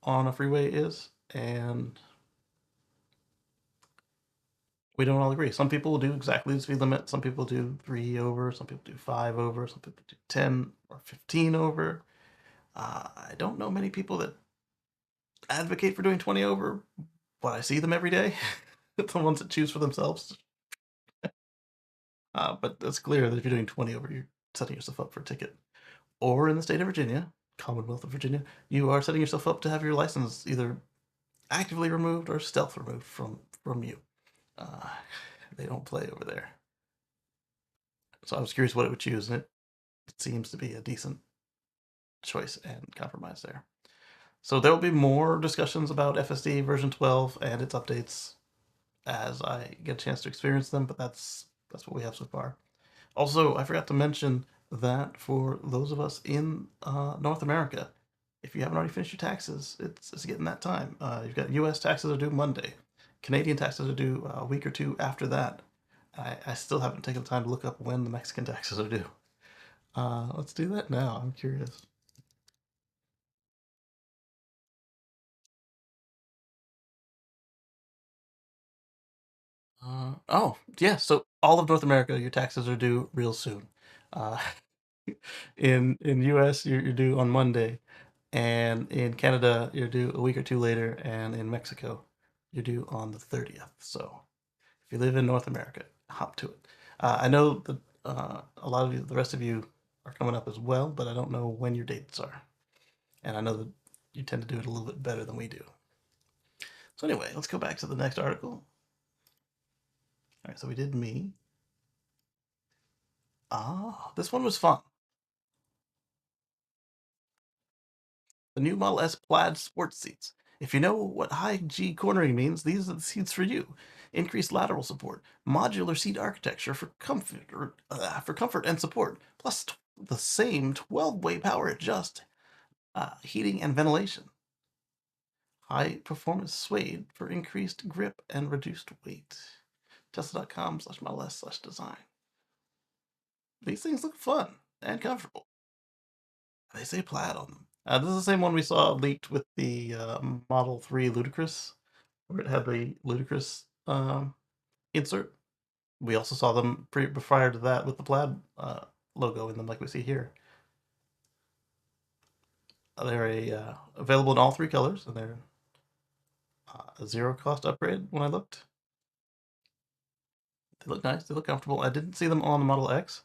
on a freeway is, and we don't all agree. Some people will do exactly the speed limit. Some people do 3 over. Some people do 5 over. Some people do 10 or 15 over. I don't know many people that advocate for doing 20 over, but I see them every day. The ones that choose for themselves. But it's clear that if you're doing 20 over, you're setting yourself up for a ticket. Or in the state of Virginia, Commonwealth of Virginia, you are setting yourself up to have your license either actively removed or stealth removed from you. Uh, they don't play over there. So I was curious what it would choose, and it seems to be a decent choice and compromise there. So there will be more discussions about FSD version 12 and its updates as I get a chance to experience them, but that's what we have so far. Also, I forgot to mention that for those of us in North America, if you haven't already finished your taxes, it's getting that time. You've got U.S. taxes are due Monday. Canadian taxes are due a week or two after that. I still haven't taken the time to look up when the Mexican taxes are due. Let's do that now. I'm curious. Oh, yeah. So all of North America, your taxes are due real soon. Uh, in US, you're due on Monday, and in Canada, you're due a week or two later, and in Mexico, you're due on the 30th. So if you live in North America, hop to it. I know that a lot of you, the rest of you, are coming up as well, but I don't know when your dates are, and I know that you tend to do it a little bit better than we do. So anyway, let's go back to the next article. All right, so we did me. Ah, this one was fun. The new Model S plaid sports seats. If you know what high G cornering means, these are the seats for you. Increased lateral support, modular seat architecture for comfort and support, plus the same 12-way power adjust, heating and ventilation. High performance suede for increased grip and reduced weight. Tesla.com/Model S/design. These things look fun and comfortable. They say plaid on them. This is the same one we saw leaked with the Model 3 Ludicrous, where it had the Ludicrous insert. We also saw them prior to that with the plaid logo in them, like we see here. They're available in all three colors, and they're a zero cost upgrade when I looked. They look nice. They look comfortable. I didn't see them on the Model X.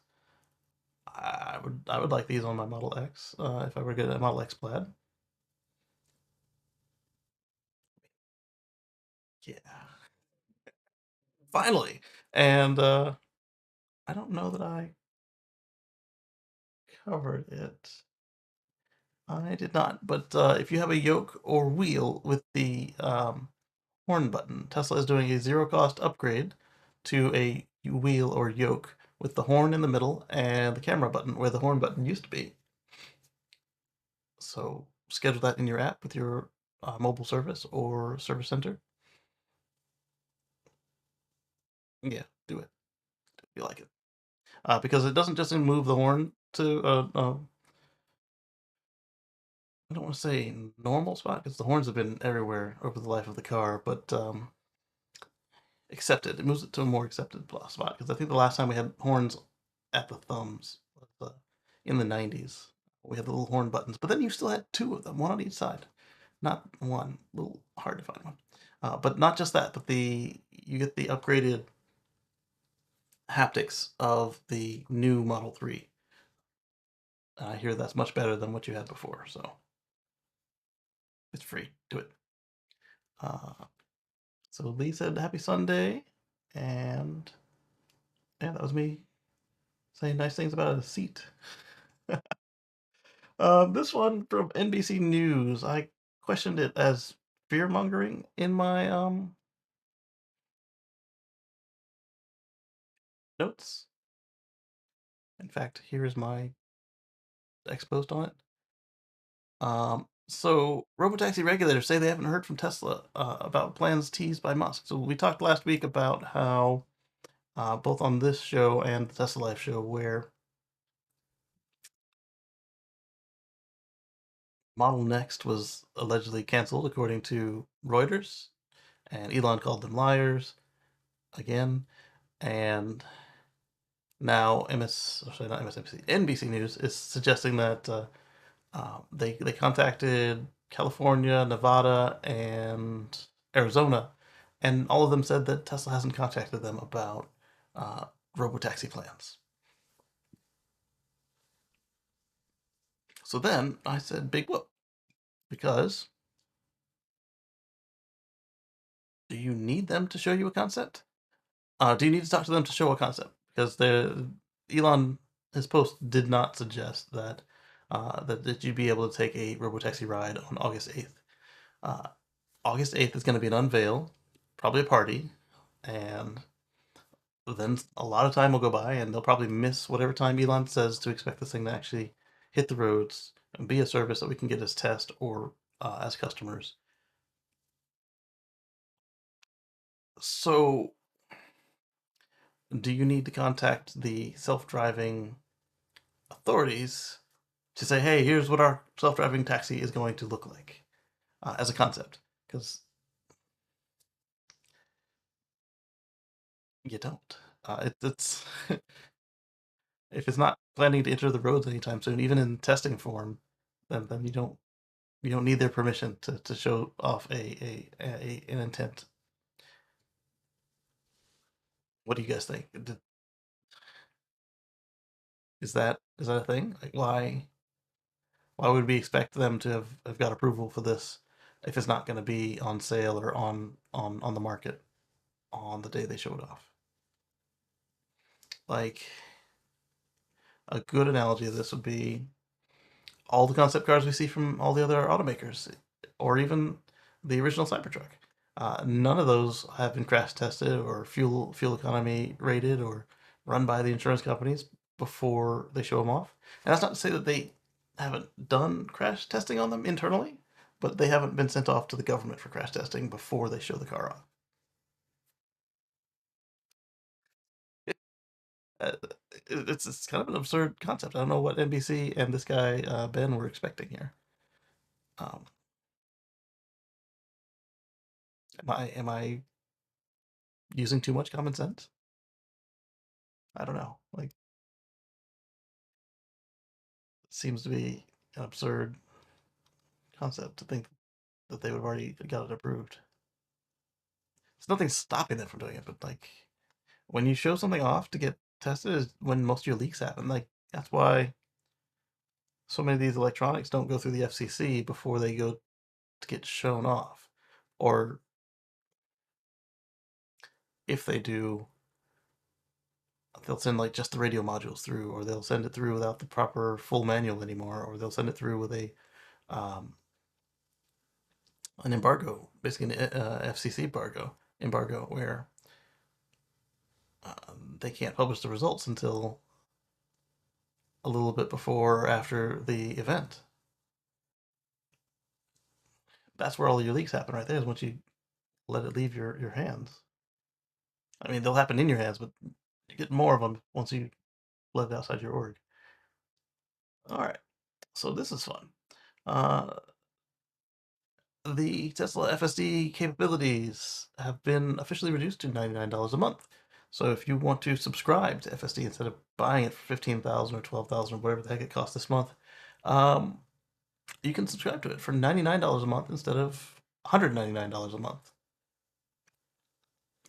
I would like these on my Model X if I were to get a Model X plaid. Yeah, finally. And I don't know that I covered it. I did not. But if you have a yoke or wheel with the horn button, Tesla is doing a zero cost upgrade to a wheel or yoke with the horn in the middle and the camera button where the horn button used to be. So schedule that in your app with your mobile service or service center. Yeah, do it if you like it. Because it doesn't just move the horn to I don't want to say normal spot because the horns have been everywhere over the life of the car, but accepted. It moves it to a more accepted spot because I think the last time we had horns at the thumbs was in the 90s. We had the little horn buttons, but then you still had two of them, one on each side. Not one, a little hard to find one. But not just that, but you get the upgraded haptics of the new Model 3. I hear that's much better than what you had before, so it's free. Do it. Uh, so Lee said happy Sunday, and yeah, that was me saying nice things about a seat. This one from NBC News. I questioned it as fear mongering in my notes. In fact, here's my exposed on it. So robotaxi regulators say they haven't heard from Tesla about plans teased by Musk. So we talked last week about how both on this show and the Tesla Life show, where Model Next was allegedly canceled, according to Reuters, and Elon called them liars again. And now not MSNBC, NBC News is suggesting that they contacted California, Nevada, and Arizona, and all of them said that Tesla hasn't contacted them about robotaxi plans. So then I said, big whoop, because do you need them to show you a concept? Do you need to talk to them to show a concept? Because Elon, his post did not suggest that you'd be able to take a robotaxi ride on August 8th. Uh, August 8th is going to be an unveil, probably a party, and then a lot of time will go by and they'll probably miss whatever time Elon says to expect this thing to actually hit the roads and be a service that we can get as test or as customers. So, do you need to contact the self-driving authorities to say, hey, here's what our self-driving taxi is going to look like as a concept? Because you don't. It's if it's not planning to enter the roads anytime soon, even in testing form, then you don't need their permission to show off an intent. What do you guys think? Is that a thing? Like why would we expect them to have got approval for this if it's not going to be on sale or on the market on the day they show it off? Like a good analogy of this would be all the concept cars we see from all the other automakers, or even the original Cybertruck. None of those have been crash tested or fuel economy rated or run by the insurance companies before they show them off. And that's not to say that they haven't done crash testing on them internally, but they haven't been sent off to the government for crash testing before they show the car off. Uh, it's kind of an absurd concept. I don't know what NBC and this guy Ben were expecting here. Um, am I using too much common sense? I don't know. Like, it seems to be an absurd concept to think that they would have already got it approved. There's nothing stopping them from doing it, but like when you show something off to get tested is when most of your leaks happen. Like that's why so many of these electronics don't go through the FCC before they go to get shown off, or if they do, they'll send like just the radio modules through, or they'll send it through without the proper full manual anymore, or they'll send it through with a um, an embargo, basically an FCC embargo, where they can't publish the results until a little bit before or after the event. That's where all your leaks happen, right there. Is once you let it leave your hands. I mean, they'll happen in your hands, but you get more of them once you let it outside your org. All right, so this is fun. Uh, the Tesla FSD capabilities have been officially reduced to $99 a month. So if you want to subscribe to FSD instead of buying it for 15,000 or 12,000 or whatever the heck it costs this month, um, you can subscribe to it for $99 a month instead of $199 a month.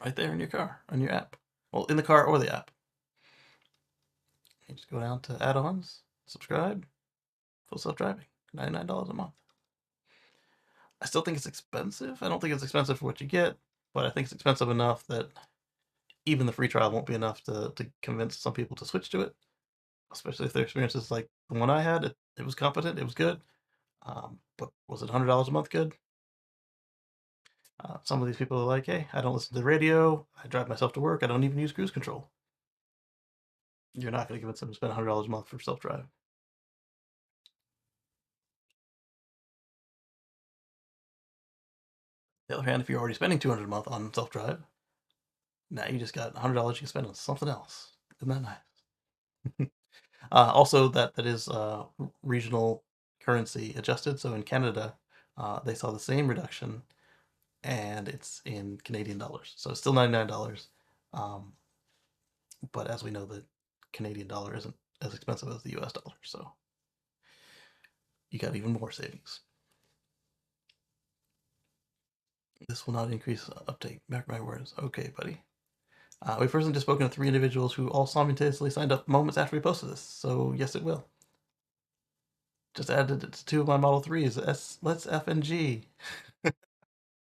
Right there in your car, on your app. Well, in the car or the app. You just go down to add-ons, subscribe, full self-driving, $99 a month. I still think it's expensive. I don't think it's expensive for what you get, but I think it's expensive enough that even the free trial won't be enough to convince some people to switch to it, especially if their experience is like the one I had. It was competent, it was good. But was it $100 a month good? Some of these people are like, hey, I don't listen to the radio. I drive myself to work. I don't even use cruise control. You're not going to convince them to spend $100 a month for self drive. The other hand, if you're already spending $200 a month on self drive, now you just got $100 you can spend on something else. Isn't that nice? Also, that is regional currency adjusted. So in Canada, they saw the same reduction, and it's in Canadian dollars. So it's still $99. Um, but as we know, the Canadian dollar isn't as expensive as the US dollar. So you got even more savings. This will not increase uptake. Mark my words. Okay, buddy. We've personally just spoken to 3 individuals who all simultaneously signed up moments after we posted this. So yes, it will. Just added it to 2 of my Model 3s. Let's F and G.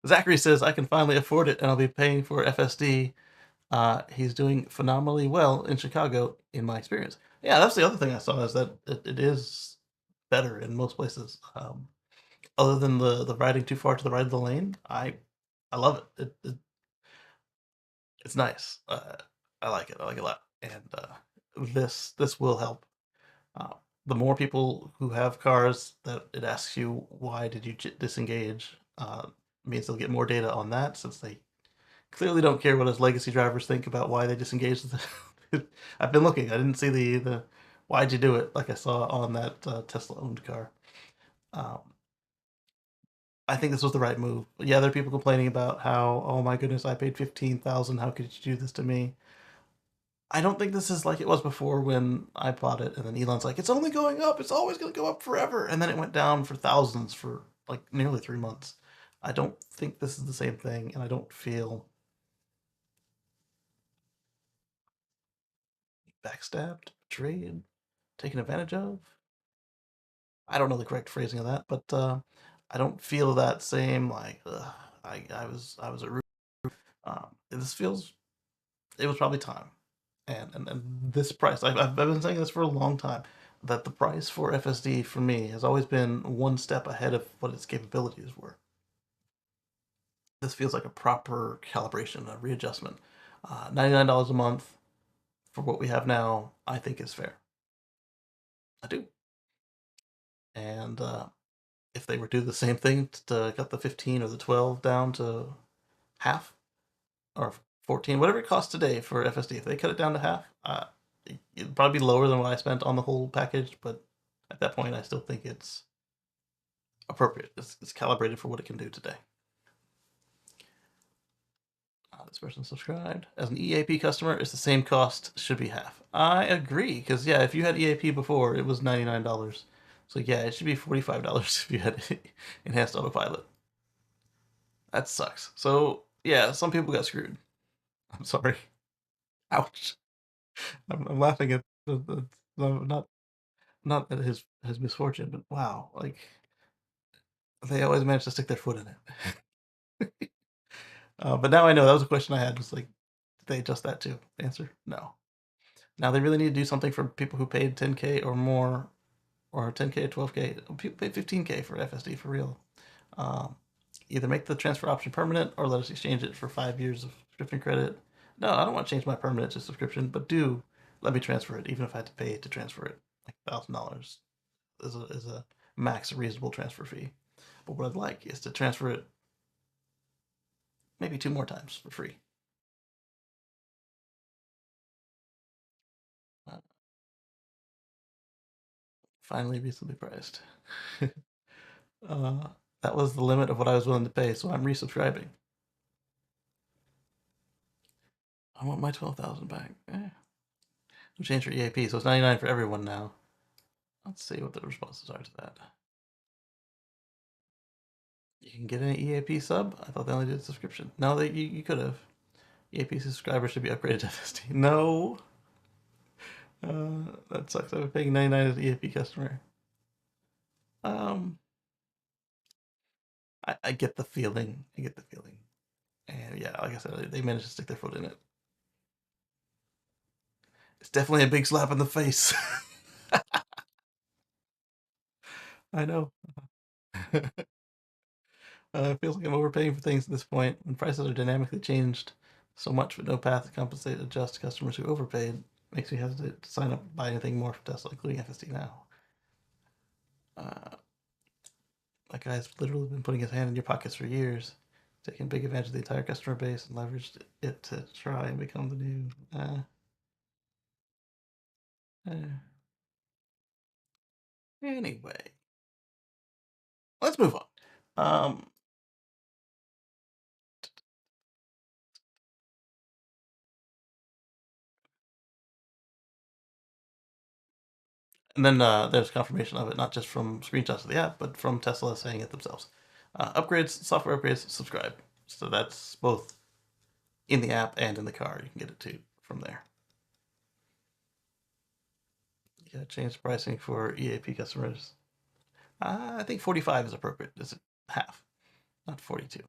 Zachary says I can finally afford it and I'll be paying for FSD. He's doing phenomenally well in Chicago, in my experience. Yeah, that's the other thing I saw is that it is better in most places. Other than the riding too far to the right of the lane, I love it. It's nice. I like it. I like it a lot, and this will help. Uh, the more people who have cars that it asks you why did you disengage, means they'll get more data on that since they clearly don't care what us legacy drivers think about why they disengaged. I've been looking. I didn't see the why'd you do it like I saw on that Tesla owned car. Um, I think this was the right move. Yeah, there are people complaining about how, oh my goodness, I paid 15,000. How could you do this to me? I don't think this is like it was before when I bought it, and then Elon's like, it's only going up. It's always going to go up forever, and then it went down for thousands for like nearly 3 months. I don't think this is the same thing, and I don't feel backstabbed, betrayed, taken advantage of. I don't know the correct phrasing of that, but I don't feel that same like I was a this feels it was probably time, and this price I've been saying this for a long time. that the price for FSD for me has always been one step ahead of what its capabilities were. This feels like a proper calibration, a readjustment. $99 a month for what we have now, I think is fair. I do. And if they were to do the same thing to cut the 15 or the 12 down to half or 14, whatever it costs today for FSD, if they cut it down to half, it'd probably be lower than what I spent on the whole package, but at that point, I still think it's appropriate. It's calibrated for what it can do today. This person subscribed. As an EAP customer, it's the same cost, should be half. I agree, because yeah, if you had EAP before, it was $99. So yeah, it should be $45 if you had enhanced autopilot. That sucks. So yeah, some people got screwed. I'm sorry. Ouch. I'm laughing at not at his misfortune, but wow, like they always manage to stick their foot in it. But now I know that was a question I had. Was like, did they adjust that too? Answer: no. Now they really need to do something for people who paid 10K or more, or 10K or 12K. People paid 15K for FSD for real. Um, Either make the transfer option permanent or let us exchange it for 5 years of subscription credit. No, I don't want to change my permanent to subscription, but do let me transfer it, even if I had to pay to transfer it. Like $1,000 is a max reasonable transfer fee. But what I'd like is to transfer it maybe 2 more times for free. Uh, Finally, reasonably priced. uh, that was the limit of what I was willing to pay, so I'm resubscribing. I want my 12,000 back. We'll change for EAP, so it's 99 for everyone now. Let's see what the responses are to that. You can get an EAP sub? I thought they only did subscription. No, you could have. EAP subscribers should be upgraded to FSD. No! That sucks. I've been paying 99 as an EAP customer. Um, I get the feeling. I get the feeling. And yeah, like I said, they managed to stick their foot in it. It's definitely a big slap in the face. I know. It feels like I'm overpaying for things at this point. When prices are dynamically changed so much with no path to compensate adjust customers who overpaid, makes me hesitate to sign up buy anything more for Tesla, including FSD now. That guy's literally been putting his hand in your pockets for years, taking big advantage of the entire customer base and leveraged it to try and become the new. Anyway, let's move on. And then there's confirmation of it, not just from screenshots of the app, but from Tesla saying it themselves. Upgrades, software upgrades, subscribe. So that's both in the app and in the car. You can get it too from there. Yeah, change the pricing for EAP customers. I think 45 is appropriate. Is it half, not 42?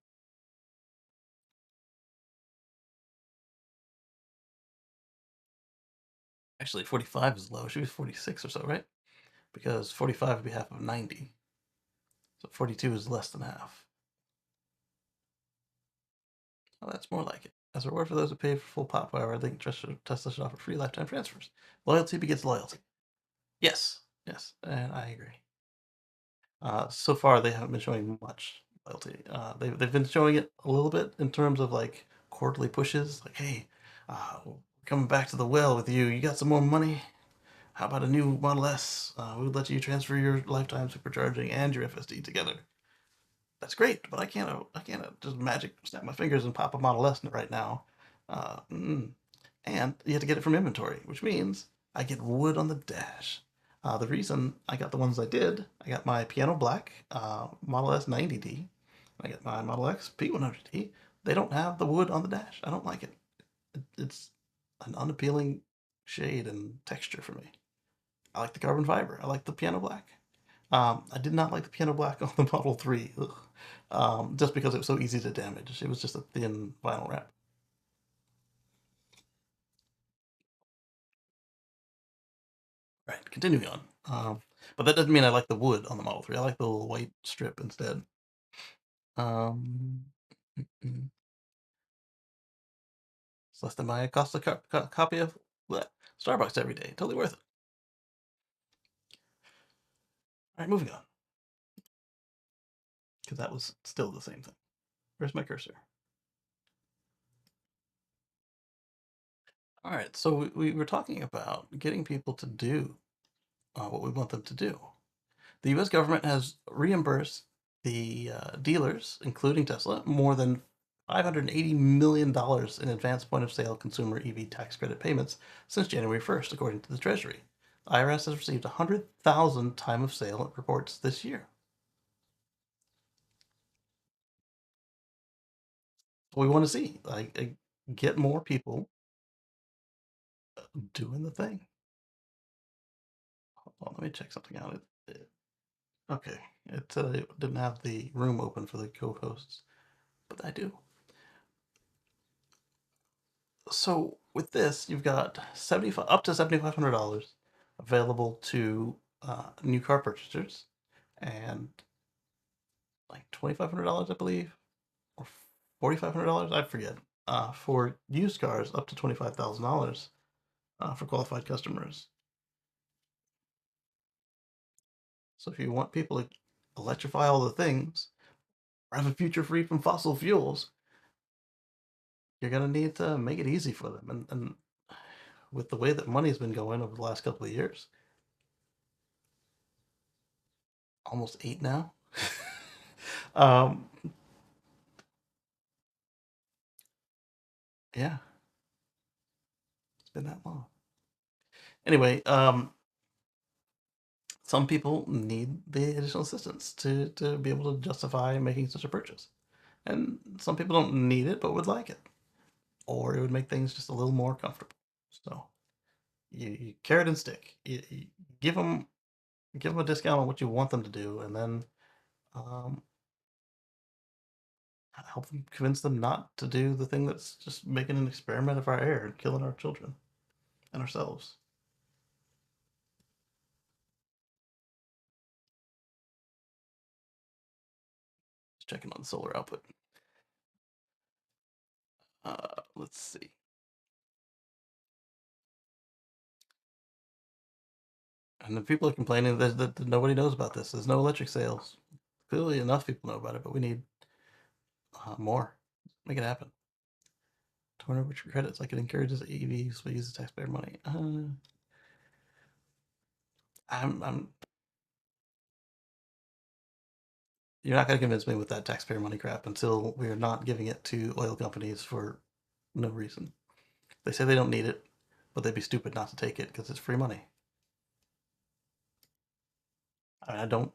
Actually, 45 is low. It should be 46 or so, right? Because 45 would be half of 90. So 42 is less than half. Oh, that's more like it. As a reward for those who pay for full pop power, I think Tesla should offer free lifetime transfers. Loyalty begets loyalty. Yes, yes, and I agree. So far, they haven't been showing much loyalty. They've been showing it a little bit in terms of like quarterly pushes, like, hey, coming back to the well with you. You got some more money? How about a new Model S? We would let you transfer your lifetime supercharging and your FSD together. That's great, but I can't just magic snap my fingers and pop a Model S right now. Uh, mm. And you have to get it from inventory, which means I get wood on the dash. The reason I got the ones I did, I got my piano black Model S 90D. I got my Model X P100D. They don't have the wood on the dash. I don't like it. It's an unappealing shade and texture for me. I like the carbon fiber. I like the piano black. I did not like the piano black on the Model 3, just because it was so easy to damage. It was just a thin vinyl wrap. Right, continuing on. Um, but that doesn't mean I like the wood on the Model 3. I like the little white strip instead. Um, it's less than my cost of copy of Starbucks every day. Totally worth it. All right, moving on. Because that was still the same thing. Where's my cursor? All right, so we were talking about getting people to do what we want them to do. The US government has reimbursed the dealers, including Tesla, more than $580 million in advance point of sale consumer EV tax credit payments since January 1st, according to the Treasury. The IRS has received 100,000 time of sale reports this year. We want to see, like, get more people doing the thing. Hold on, let me check something out. Okay, it said I didn't have the room open for the co-hosts, but I do. So with this, you've got up to $7,500 available to new car purchasers, and like $2,500, I believe, or $4,500, I forget, for used cars up to $25,000 for qualified customers. So if you want people to electrify all the things, or have a future free from fossil fuels, you're gonna need to make it easy for them. And with the way that money's been going over the last couple of years, almost 8 now. um, yeah, it's been that long. Anyway, some people need the additional assistance to be able to justify making such a purchase. And some people don't need it but would like it. Or it would make things just a little more comfortable. So you carrot and stick. You give them a discount on what you want them to do, and then um, help them convince them not to do the thing that's just making an experiment of our air and killing our children and ourselves. Just checking on the solar output. Let's see. And the people are complaining that nobody knows about this. There's no electric sales. Clearly, enough people know about it, but we need more. Make it happen. Turn over credits like it encourages EVs to use the taxpayer money. I'm. You're not going to convince me with that taxpayer money crap until we are not giving it to oil companies for no reason. They say they don't need it, but they'd be stupid not to take it because it's free money. I don't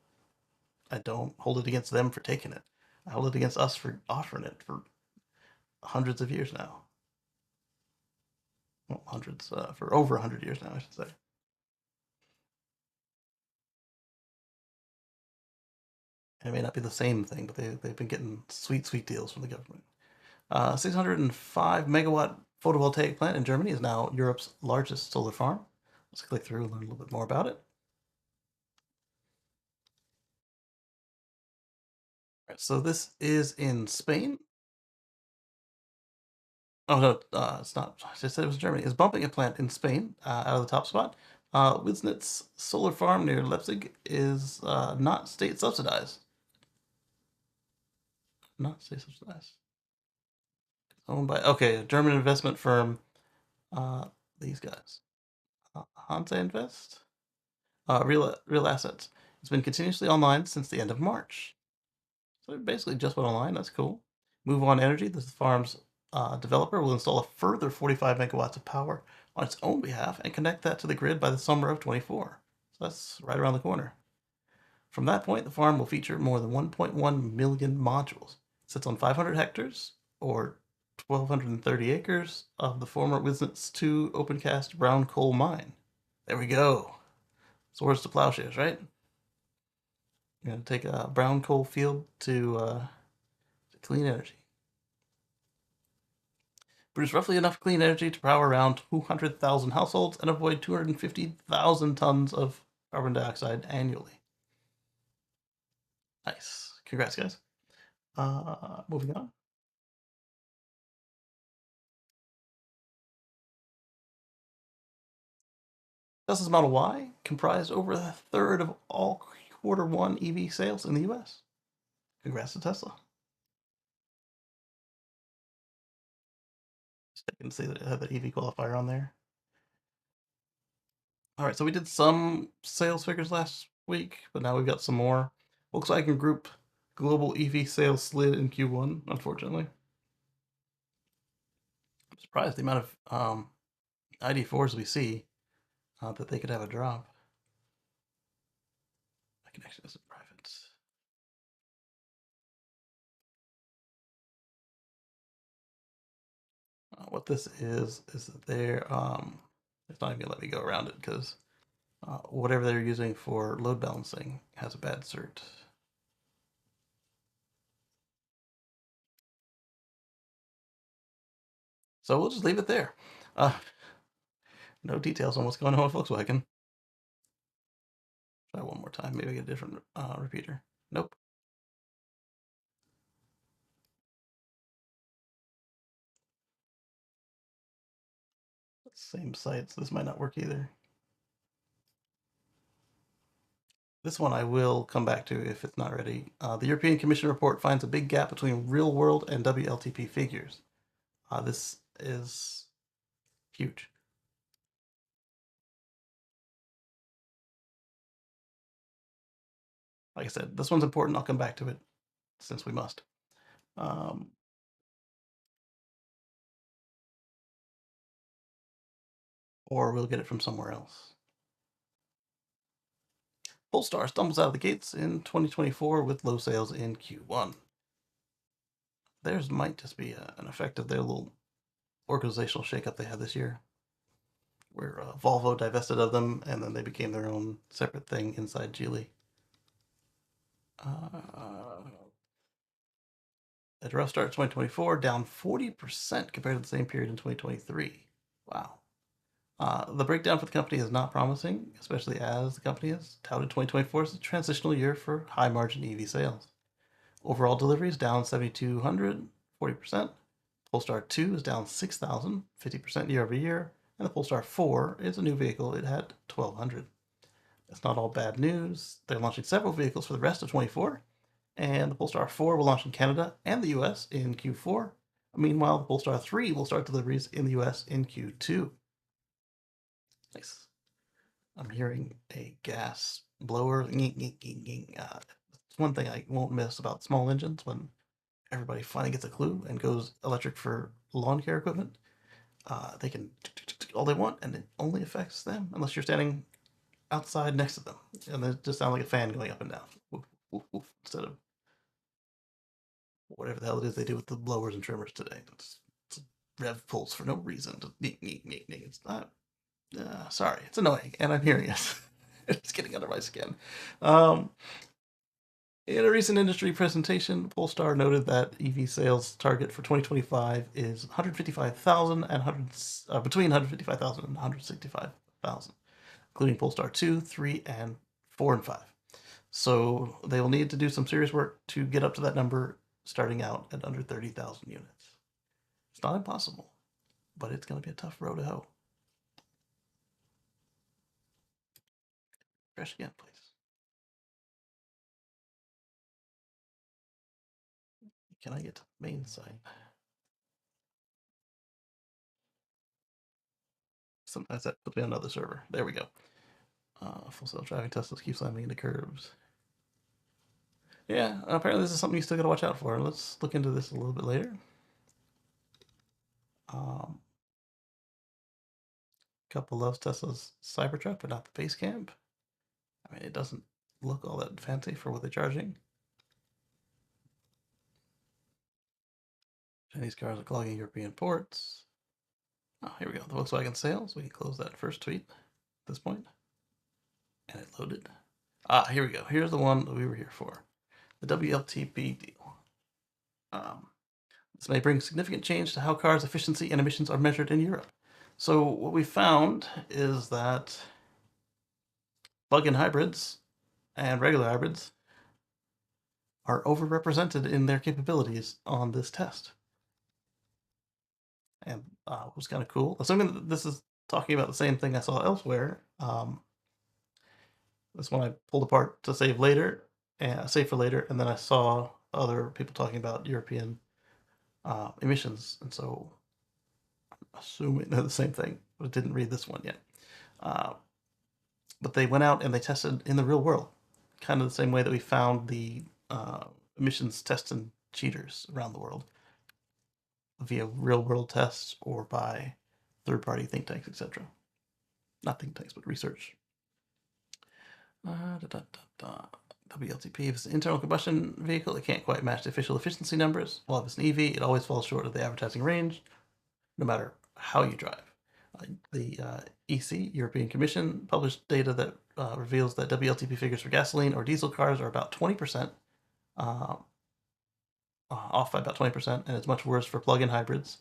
hold it against them for taking it. I hold it against us for offering it for hundreds of years now. Well, hundreds, for over 100 years now, I should say. It may not be the same thing, but they've been getting sweet, sweet deals from the government. 605 megawatt photovoltaic plant in Germany is now Europe's largest solar farm. Let's click through and learn a little bit more about it. Right, so this is in Spain. Oh no, it's not. I just said it was Germany. It's bumping a plant in Spain out of the top spot. Wisnitz solar farm near Leipzig is not state subsidized. Not state subsidized. Owned by a German investment firm. These guys, Hansa Invest, Real Assets. It's been continuously online since the end of March. So it basically just went online. That's cool. Move On Energy, the farm's developer, will install a further 45 megawatts of power on its own behalf and connect that to the grid by the summer of 24. So that's right around the corner. From that point, the farm will feature more than 1.1 million modules. It sits on 500 hectares, or 1,230 acres, of the former Wisnitz 2 open-cast brown coal mine. There we go. Swords to plowshares, right? You're going to take a brown coal field to clean energy. Produce roughly enough clean energy to power around 200,000 households and avoid 250,000 tons of carbon dioxide annually. Nice. Congrats, guys. Moving on. Tesla's Model Y comprised over a third of all Q1 EV sales in the US. Congrats to Tesla. Just checking to see that it had the EV qualifier on there. All right, so we did some sales figures last week, but now we've got some more. Volkswagen Group global EV sales slid in Q1, unfortunately. I'm surprised the amount of ID4s we see that they could have a drop. I can actually listen private. What this is that they're it's not even gonna let me go around it because whatever they're using for load balancing has a bad cert. So we'll just leave it there. No details on what's going on with Volkswagen. Try one more time. Maybe get a different repeater. Nope. Same sites. This might not work either. This one I will come back to if it's not ready. The European Commission report finds a big gap between real world and WLTP figures. This is huge. Like I said, this one's important. I'll come back to it since we must. Or we'll get it from somewhere else. Polestar stumbles out of the gates in 2024 with low sales in Q1. Theirs might just be an effect of their little organizational shakeup they had this year, where Volvo divested of them and then they became their own separate thing inside Geely. At a rough start 2024, down 40% compared to the same period in 2023. Wow. The breakdown for the company is not promising, especially as the company has touted 2024 as a transitional year for high margin EV sales. Overall deliveries down 7,200, 40%. Polestar 2 is down 6,000, 50% year over year. And the Polestar 4 is a new vehicle. It had 1,200. It's not all bad news. They're launching several vehicles for the rest of 24. And the Polestar 4 will launch in Canada and the US in Q4. Meanwhile, the Polestar 3 will start deliveries in the US in Q2. Nice. I'm hearing a gas blower. It's one thing I won't miss about small engines when everybody finally gets a clue and goes electric for lawn care equipment. They can all they want, and it only affects them unless you're standing outside next to them, and it just sounds like a fan going up and down, woof, woof, woof, instead of whatever the hell it is they do with the blowers and trimmers today. It's rev pulse for no reason. It's not. Sorry, it's annoying, and I'm hearing it. It's getting under my skin. In a recent industry presentation, Polestar noted that EV sales target for 2025 is 155,000 and between 155,000 and 165,000, including Polestar 2, 3, and 4 and 5. So they will need to do some serious work to get up to that number, starting out at under 30,000 units. It's not impossible, but it's going to be a tough road to hoe. Fresh again, please. Can I get to the main site? Sometimes that puts me on another server. There we go. Full self-driving Teslas keep slamming into curbs. Yeah, apparently this is something you still got to watch out for. Let's look into this a little bit later. Couple loves Tesla's Cybertruck, but not the base camp. I mean, it doesn't look all that fancy for what they're charging. Chinese cars are clogging European ports. Oh, here we go. The Volkswagen sales. We can close that first tweet at this point. And it loaded. Here we go. Here's the one that we were here for. The WLTP deal. This may bring significant change to how cars' efficiency and emissions are measured in Europe. So what we found is that plug-in hybrids and regular hybrids are overrepresented in their capabilities on this test. And it was kind of cool. Assuming that this is talking about the same thing I saw elsewhere, this one I pulled apart to save later, and save for later, and then I saw other people talking about European emissions, and so assuming they're the same thing, but I didn't read this one yet. Uh, but they went out and they tested in the real world, kind of the same way that we found the emissions testing cheaters around the world via real world tests or by third party think tanks, etc. Not think tanks, but research. WLTP, if it's an internal combustion vehicle, it can't quite match the official efficiency numbers. While if it's an EV, it always falls short of the advertising range, no matter how you drive. The EC, European Commission, published data that reveals that WLTP figures for gasoline or diesel cars are about 20%, off by about 20%, and it's much worse for plug-in hybrids.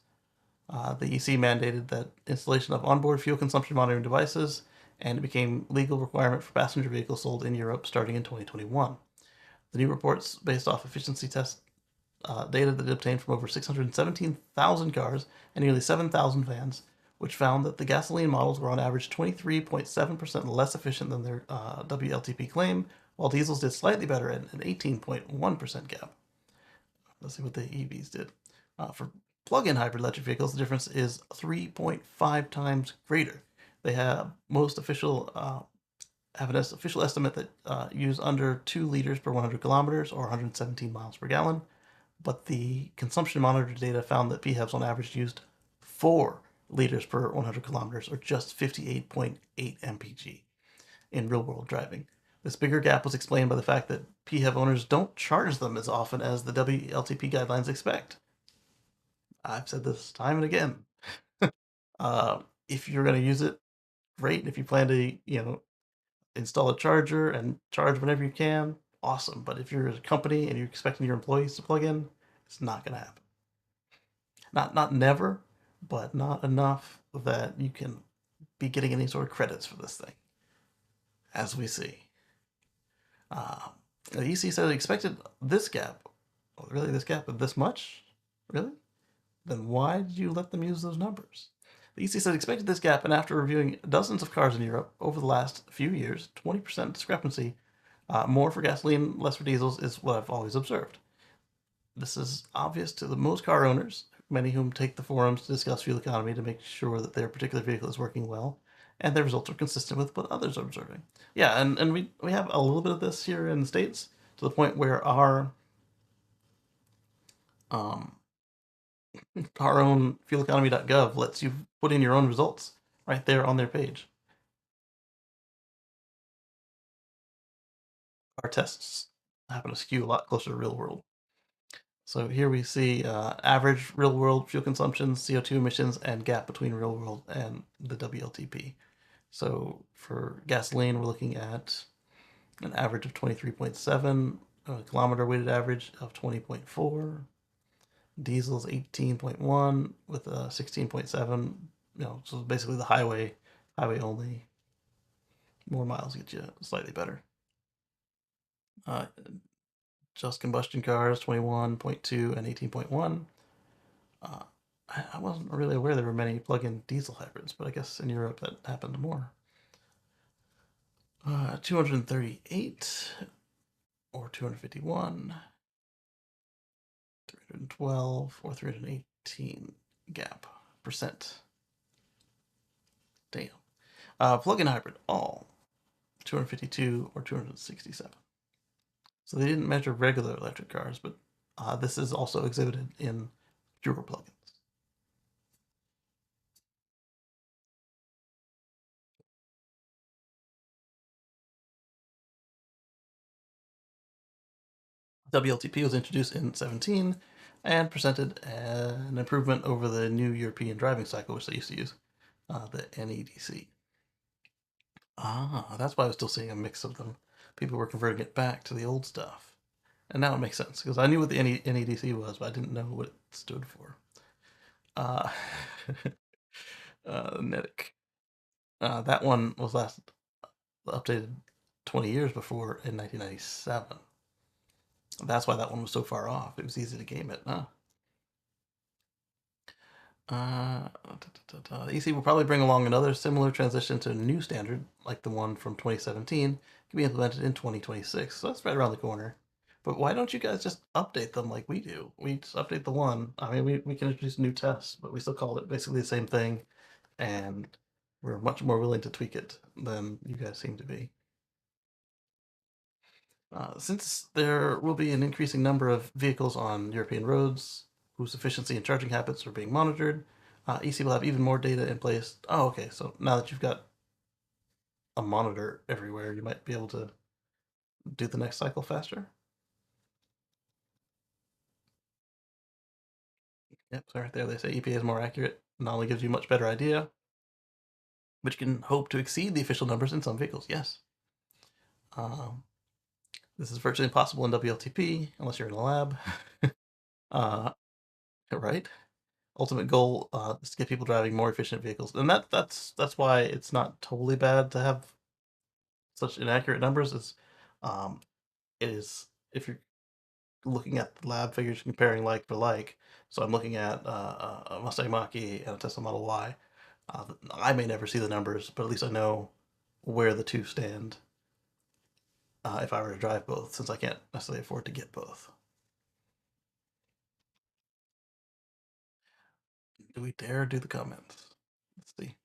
The EC mandated that installation of onboard fuel consumption monitoring devices, and it became legal requirement for passenger vehicles sold in Europe starting in 2021. The new reports, based off efficiency test data that it obtained from over 617,000 cars and nearly 7,000 vans, which found that the gasoline models were on average 23.7% less efficient than their WLTP claim, while diesels did slightly better at an 18.1% gap. Let's see what the EVs did. For plug-in hybrid electric vehicles, the difference is 3.5 times greater. They have most official have an official estimate that use under 2 liters per 100 kilometers or 117 miles per gallon, but the consumption monitor data found that PHEVs on average used 4 liters per 100 kilometers or just 58.8 mpg in real-world driving. This bigger gap was explained by the fact that PHEV owners don't charge them as often as the WLTP guidelines expect. I've said this time and again. If you're going to use it, great. If you plan to, install a charger and charge whenever you can, awesome. But if you're a company and you're expecting your employees to plug in, it's not going to happen. Not never, but not enough that you can be getting any sort of credits for this thing, as we see. The EC said it expected this gap. Oh, really, this gap of this much? Really? Then why did you let them use those numbers? The EC said expected this gap, and after reviewing dozens of cars in Europe over the last few years, 20% discrepancy, more for gasoline, less for diesels, is what I've always observed. This is obvious to the most car owners, many of whom take the forums to discuss fuel economy to make sure that their particular vehicle is working well, and their results are consistent with what others are observing. Yeah, and we have a little bit of this here in the States to the point where um, our own fueleconomy.gov lets you put in your own results right there on their page. Our tests happen to skew a lot closer to real world. So here we see average real world fuel consumption, CO2 emissions, and gap between real world and the WLTP. So for gasoline, we're looking at an average of 23.7, a kilometer weighted average of 20.4. Diesel's 18.1 with a 16.7. So basically the highway only. More miles get you slightly better. Uh, just combustion cars 21.2 and 18.1. I wasn't really aware there were many plug-in diesel hybrids, but I guess in Europe that happened more. 238 or 251, 312 or 318 gap percent. Damn. Plug-in hybrid, all 252 or 267. So they didn't measure regular electric cars, but this is also exhibited in pure plugins. WLTP was introduced in 17 and presented an improvement over the new European driving cycle, which they used to use, the NEDC. That's why I was still seeing a mix of them. People were converting it back to the old stuff. And now it makes sense, because I knew what the NEDC was, but I didn't know what it stood for. Uh, NEDC. That one was last updated 20 years before in 1997. That's why that one was so far off. It was easy to game it, huh? EC will probably bring along another similar transition to a new standard, like the one from 2017, can be implemented in 2026. So that's right around the corner. But why don't you guys just update them like we do? We just update the one. I mean, we can introduce new tests, but we still call it basically the same thing, and we're much more willing to tweak it than you guys seem to be. Since there will be an increasing number of vehicles on European roads whose efficiency and charging habits are being monitored, EC will have even more data in place. Oh, okay. So now that you've got a monitor everywhere, you might be able to do the next cycle faster. Yep, so right there they say EPA is more accurate. Not only gives you a much better idea, but you can hope to exceed the official numbers in some vehicles. Yes. Um, this is virtually impossible in WLTP unless you're in a lab. uh, right? Ultimate goal is to get people driving more efficient vehicles, and that's why it's not totally bad to have such inaccurate numbers. Is um, it is if you're looking at the lab figures comparing like for like. So I'm looking at a Mustang Mach-E and a Tesla Model Y. I may never see the numbers, but at least I know where the two stand if I were to drive both, since I can't necessarily afford to get both. Do we dare do the comments? Let's see.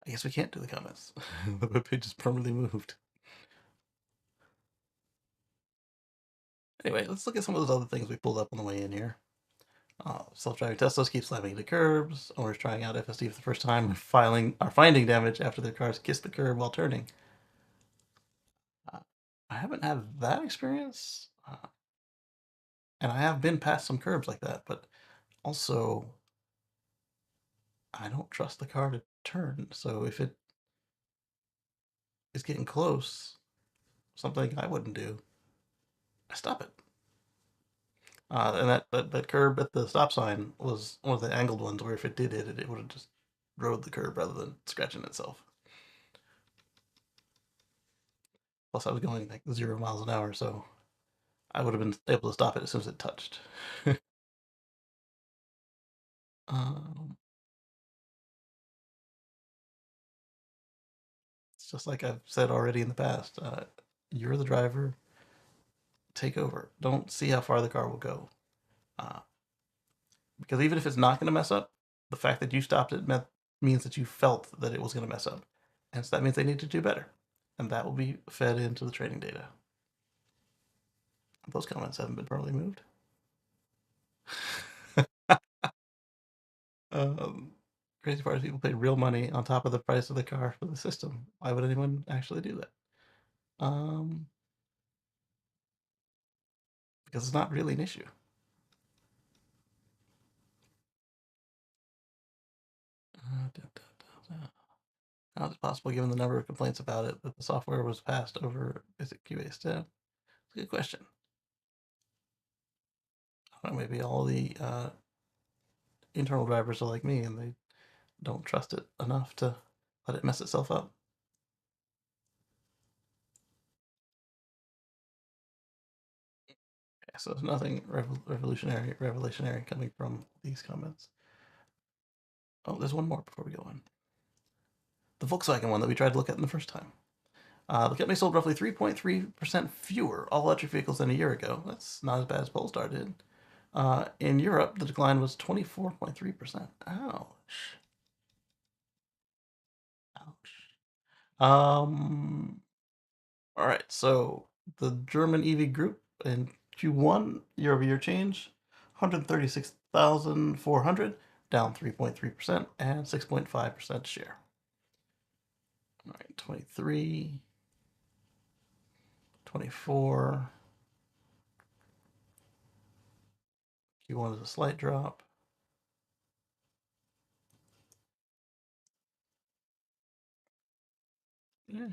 I guess we can't do the comments. The webpage is permanently moved. Anyway, let's look at some of those other things we pulled up on the way in here. Self-driving Teslas keep slamming into curbs. Owners trying out FSD for the first time are finding damage after their cars kiss the curb while turning. Uh, I haven't had that experience, and I have been past some curbs like that, but also I don't trust the car to turn. So if it is getting close, something I wouldn't do, I stop it. And that curb at the stop sign was one of the angled ones where if it did hit it, it would have just rode the curb rather than scratching itself. Plus, I was going like 0 miles an hour, so I would have been able to stop it as soon as it touched. um, it's just like I've said already in the past. You're the driver. Take over. Don't see how far the car will go. Uh, because even if it's not going to mess up, the fact that you stopped it means that you felt that it was going to mess up. And so that means they need to do better. And that will be fed into the training data. Those comments haven't been permanently moved. um, crazy part is people pay real money on top of the price of the car for the system. Why would anyone actually do that? Um, because it's not really an issue. How is it possible, given the number of complaints about it, that the software was passed over basic QA step? It's a good question. I don't know, maybe all the internal drivers are like me and they don't trust it enough to let it mess itself up. Okay, so there's nothing revolutionary coming from these comments. Oh, there's one more before we go on. The Volkswagen one that we tried to look at in the first time. The company sold roughly 3.3% fewer all-electric vehicles than a year ago. That's not as bad as Polestar did. In Europe, the decline was 24.3%. Ouch. Ouch. All right, so the German EV group in Q1 year-over-year change, 136,400, down 3.3% and 6.5% share. All right, 23, 24. Q1 is a slight drop. Yeah,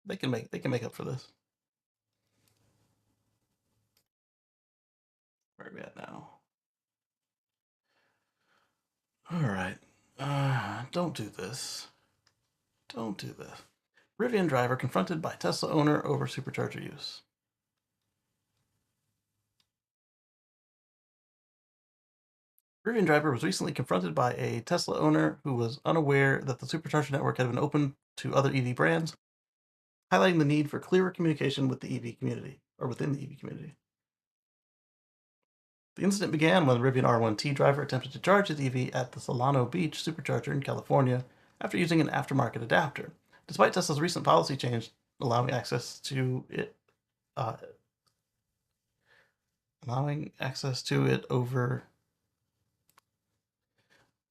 they can make up for this. Where are we at now? All right. Don't do this. Don't do this. Rivian driver confronted by Tesla owner over supercharger use. Rivian driver was recently confronted by a Tesla owner who was unaware that the supercharger network had been open to other EV brands, highlighting the need for clearer communication with the EV community, or within the EV community. The incident began when the Rivian R1T driver attempted to charge his EV at the Solano Beach supercharger in California after using an aftermarket adapter. Despite Tesla's recent policy change allowing access to it, uh, over.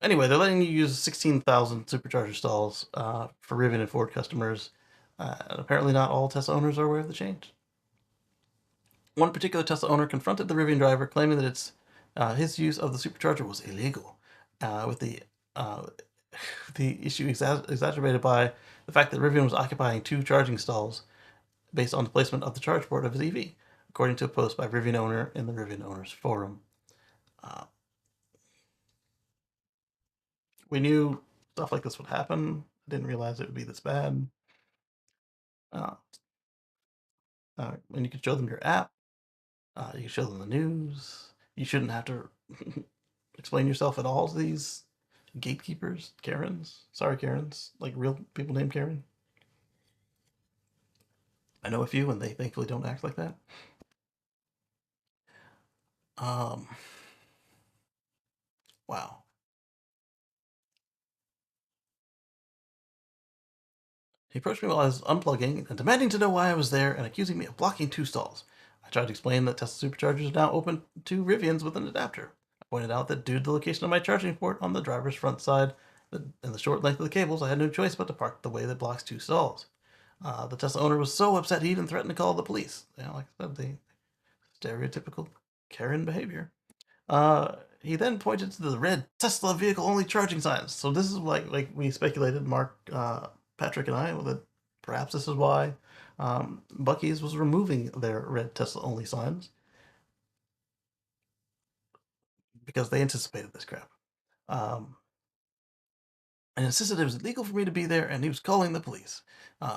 Anyway, they're letting you use 16,000 supercharger stalls for Rivian and Ford customers. And apparently, not all Tesla owners are aware of the change. One particular Tesla owner confronted the Rivian driver, claiming that his use of the supercharger was illegal, with uh, the issue exacerbated by the fact that Rivian was occupying 2 charging stalls based on the placement of the charge port of his EV, according to a post by Rivian owner in the Rivian owners forum. Uh, we knew stuff like this would happen. Didn't realize it would be this bad. Uh, and you can show them your app. You can show them the news. You shouldn't have to explain yourself at all to these gatekeepers, Karens. Sorry, Karens. Like real people named Karen. I know a few, and they thankfully don't act like that. Um, wow. He approached me while I was unplugging and demanding to know why I was there and accusing me of blocking 2 stalls. I tried to explain that Tesla superchargers are now open to Rivians with an adapter. I pointed out that due to the location of my charging port on the driver's front side and the short length of the cables, I had no choice but to park the way that blocks 2 stalls. The Tesla owner was so upset he even threatened to call the police. Like I said, the stereotypical Karen behavior. He then pointed to the red Tesla vehicle only charging signs. So this is like we speculated, Mark, Patrick, and I, that perhaps this is why Buc-ee's was removing their red Tesla only signs, because they anticipated this crap. Um, and insisted it was illegal for me to be there, and he was calling the police.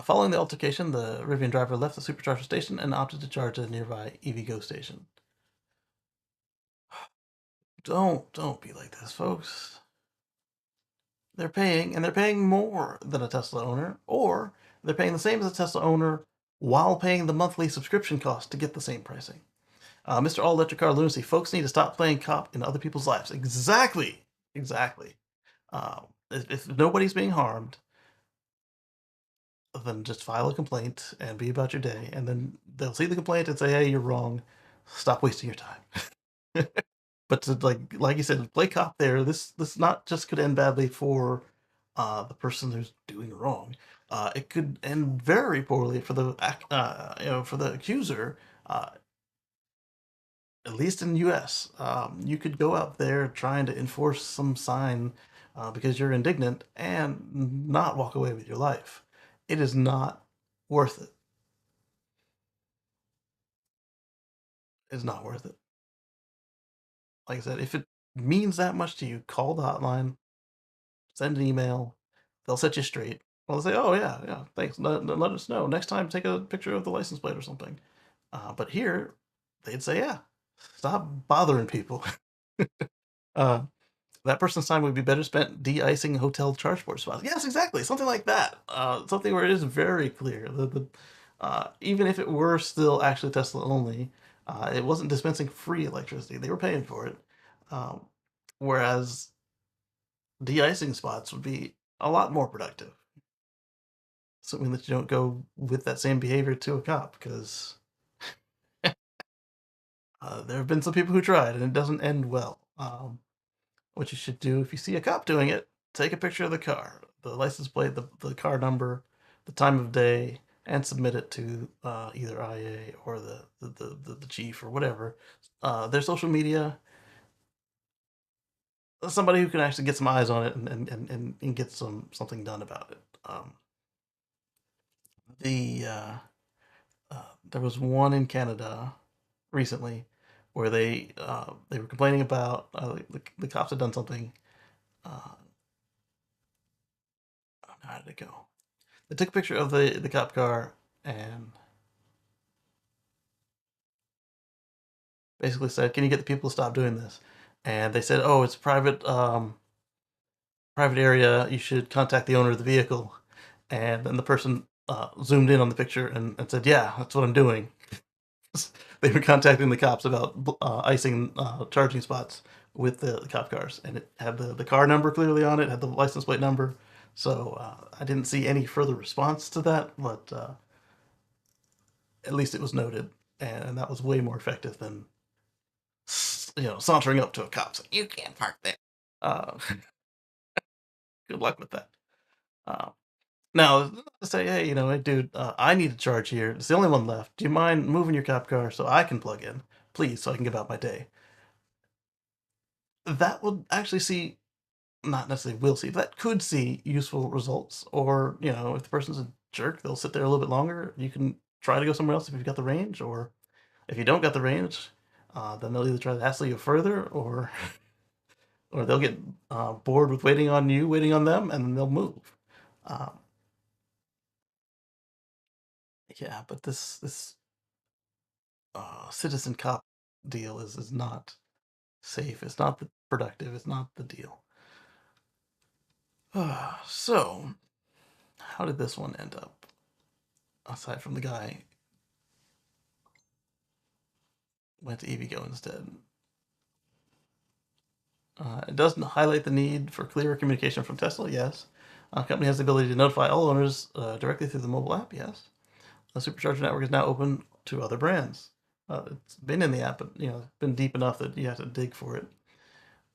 Following the altercation, the Rivian driver left the supercharger station and opted to charge at a nearby EVgo station. Don't be like this, folks. They're paying more than a Tesla owner, or they're paying the same as a Tesla owner while paying the monthly subscription cost to get the same pricing. Mr. All Electric Car Lunacy, folks need to stop playing cop in other people's lives. Exactly. Exactly. If nobody's being harmed, then just file a complaint and be about your day. And then they'll see the complaint and say, hey, you're wrong. Stop wasting your time. But to like you said, play cop there. This not just could end badly for the person who's doing wrong. It could end very poorly for the for the accuser. At least in the U.S., you could go out there trying to enforce some sign because you're indignant and not walk away with your life. It is not worth it. It's not worth it. Like I said, if it means that much to you, call the hotline, send an email. They'll set you straight. Well, they'll say, "Oh yeah, yeah, thanks. Let us know next time. Take a picture of the license plate or something." But here, they'd say, "Yeah, stop bothering people." uh, that person's time would be better spent de-icing hotel charge port spots. Yes, exactly, something like that. Something where it is very clear that even if it were still actually Tesla only, it wasn't dispensing free electricity. They were paying for it. Um, whereas de-icing spots would be a lot more productive. Something that you don't go with that same behavior to a cop, because there have been some people who tried and it doesn't end well. What you should do if you see a cop doing it, take a picture of the car, the license plate, the car number, the time of day, and submit it to either IA or the chief or whatever. Their social media, somebody who can actually get some eyes on it and get something done about it. The There was one in Canada recently where they were complaining about the cops had done something. Uh, How did it go? They took a picture of the cop car and basically said, "Can you get the people to stop doing this?" And they said, "Oh, it's private area. You should contact the owner of the vehicle." And then the person zoomed in on the picture and said, "Yeah, that's what I'm doing." They were contacting the cops about icing charging spots with the cop cars, and it had the car number clearly on it, had the license plate number. So I didn't see any further response to that, but at least it was noted, and that was way more effective than sauntering up to a cop saying, "You can't park there." Uh, good luck with that. Uh, Now, to say, "Hey, hey, dude, I need to charge here. It's the only one left. Do you mind moving your cop car so I can plug in, please, so I can get about my day?" That would actually see, not necessarily will see, that could see useful results. Or, if the person's a jerk, they'll sit there a little bit longer. You can try to go somewhere else if you've got the range, or if you don't got the range, then they'll either try to hassle you further, or or they'll get bored with waiting on you, waiting on them, and then they'll move. Um, yeah, but this citizen cop deal is not safe. It's not productive. It's not the deal. So, how did this one end up? Aside from the guy went to EVgo instead. It doesn't highlight the need for clearer communication from Tesla. Yes. Company has the ability to notify all owners directly through the mobile app. Yes. The supercharger network is now open to other brands. It's been in the app, but it's been deep enough that you have to dig for it.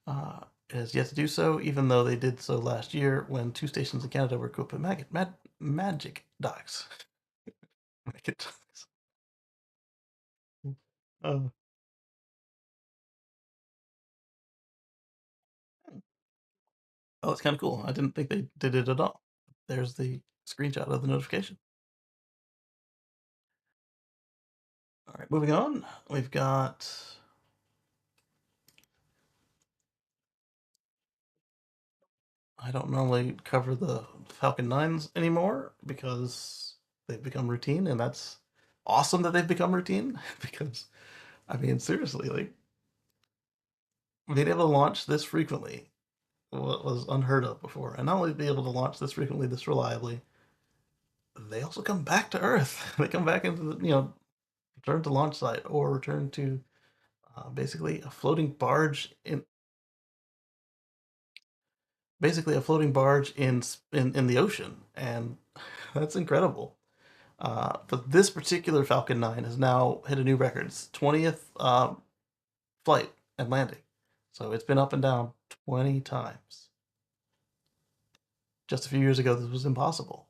Uh, it has yet to do so, even though they did so last year when 2 stations in Canada were equipped with magic docks. Magic docks. Uh, oh, it's kind of cool. I didn't think they did it at all. There's the screenshot of the notification. All right, moving on. We've got. I don't normally cover the Falcon 9s anymore because they've become routine, and that's awesome that they've become routine because, I mean, seriously, like, being able to launch this frequently was unheard of before. And not only be able to launch this frequently, this reliably, they also come back to Earth. They come back into the, return to launch site or return to basically a floating barge in the ocean, and that's incredible. But this particular Falcon 9 has now hit a new record. It's 20th flight and landing. So it's been up and down 20 times. Just a few years ago, this was impossible.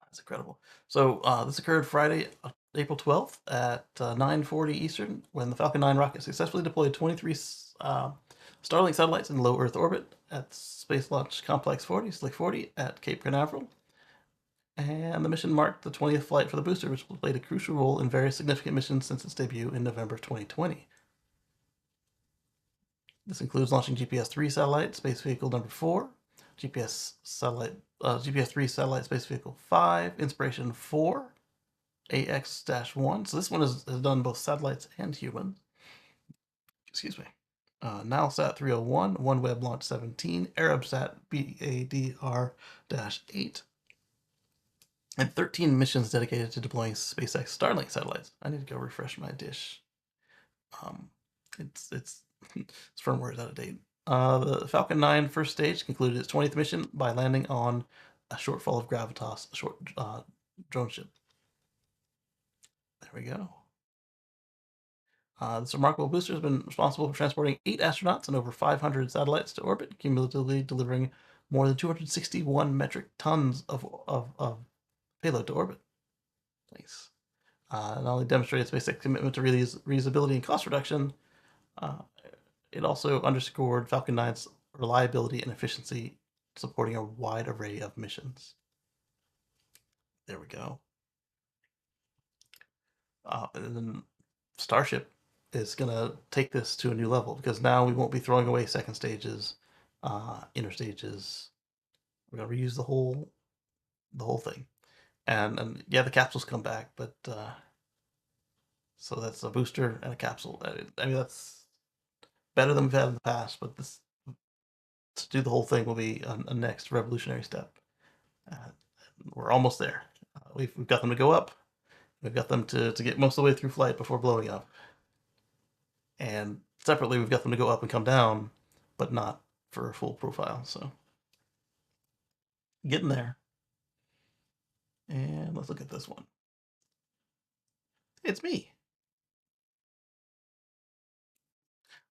That's incredible. So this occurred Friday, April 12th at 9:40 Eastern, when the Falcon 9 rocket successfully deployed 23 Starlink satellites in low Earth orbit at Space Launch Complex 40, Slick 40, at Cape Canaveral. And the mission marked the 20th flight for the booster, which played a crucial role in various significant missions since its debut in November 2020. This includes launching GPS 3 satellite, space vehicle number 4, GPS 3 satellite, space vehicle 5, Inspiration 4, AX-1. So this one has done both satellites and humans. Excuse me. NowSat 301, OneWeb Launch 17, ArabSat BADR-8, and 13 missions dedicated to deploying SpaceX Starlink satellites. I need to go refresh my dish. Um, it's firmware is out of date. The Falcon 9 first stage concluded its 20th mission by landing on a shortfall of Gravitas, a short drone ship. There we go. This remarkable booster has been responsible for transporting 8 astronauts and over 500 satellites to orbit, cumulatively delivering more than 261 metric tons of payload to orbit. Nice. Not only demonstrated SpaceX commitment to reusability and cost reduction, uh, it also underscored Falcon 9's reliability and efficiency, supporting a wide array of missions. There we go. And then Starship is going to take this to a new level because now we won't be throwing away second stages. inner stages. We're gonna reuse the whole thing, and yeah, the capsules come back, but so that's a booster and a capsule. I mean, that's better than we've had in the past, but this to do the whole thing will be a next revolutionary step. Uh, we're almost there. We've got them to go up. We've got them to get most of the way through flight before blowing up. And separately, we've got them to go up and come down, but not for a full profile. So getting there. And let's look at this one. It's me.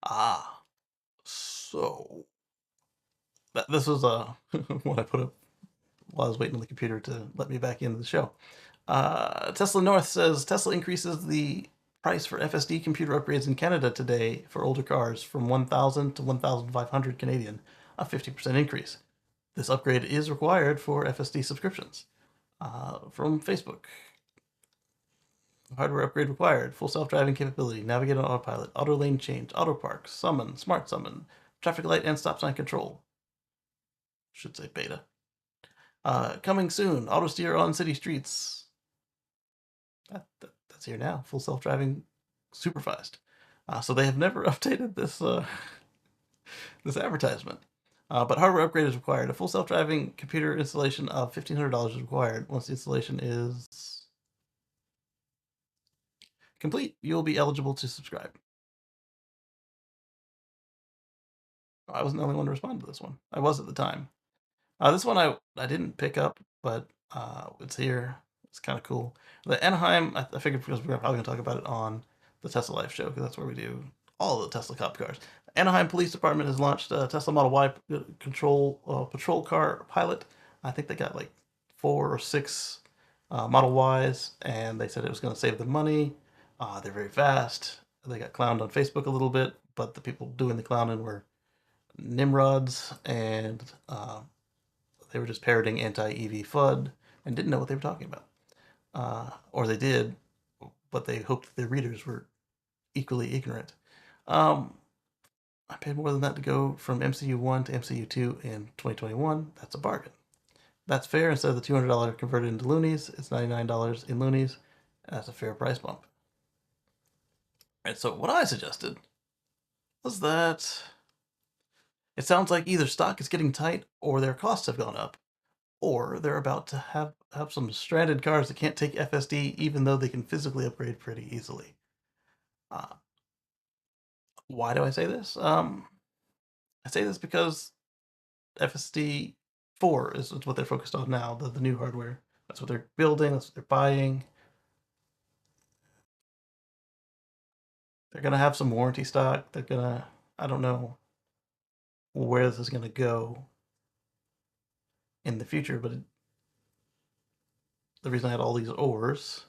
Ah, so this was what I put up while I was waiting on the computer to let me back into the show. Tesla North says Tesla increases the price for FSD computer upgrades in Canada today for older cars from 1,000 to 1,500 Canadian, a 50% increase. This upgrade is required for FSD subscriptions. From Facebook, hardware upgrade required, full self-driving capability, navigate on autopilot, auto lane change, auto park, summon, smart summon, traffic light and stop sign control. Should say beta. Coming soon, auto steer on city streets. That's here now. Full self-driving, super fast. So they have never updated this this advertisement. But hardware upgrade is required. A full self-driving computer installation of $1,500 is required. Once the installation is complete, you'll be eligible to subscribe. I wasn't the only one to respond to this one. I was at the time. This one I didn't pick up, but it's here. It's kind of cool. The Anaheim, I figured because we're probably going to talk about it on the Tesla Life show, because that's where we do all the Tesla cop cars. Anaheim Police Department has launched a Tesla Model Y patrol car pilot. I think they got like 4 or 6 Model Ys, and they said it was going to save them money. They're very fast. They got clowned on Facebook a little bit, but the people doing the clowning were nimrods, and they were just parroting anti-EV FUD and didn't know what they were talking about. Or they did, but they hoped that their readers were equally ignorant. I paid more than that to go from MCU 1 to MCU 2 in 2021. That's a bargain. That's fair. Instead of the $200 converted into loonies, it's $99 in loonies. That's a fair price bump. All right, so what I suggested was that it sounds like either stock is getting tight or their costs have gone up, or they're about to have some stranded cars that can't take FSD even though they can physically upgrade pretty easily. Why do I say this? I say this because FSD 4 is what they're focused on now, the new hardware. That's what they're building, that's what they're buying. They're going to have some warranty stock. They're going to, I don't know where this is going to go in the future, but the reason I had all these ores,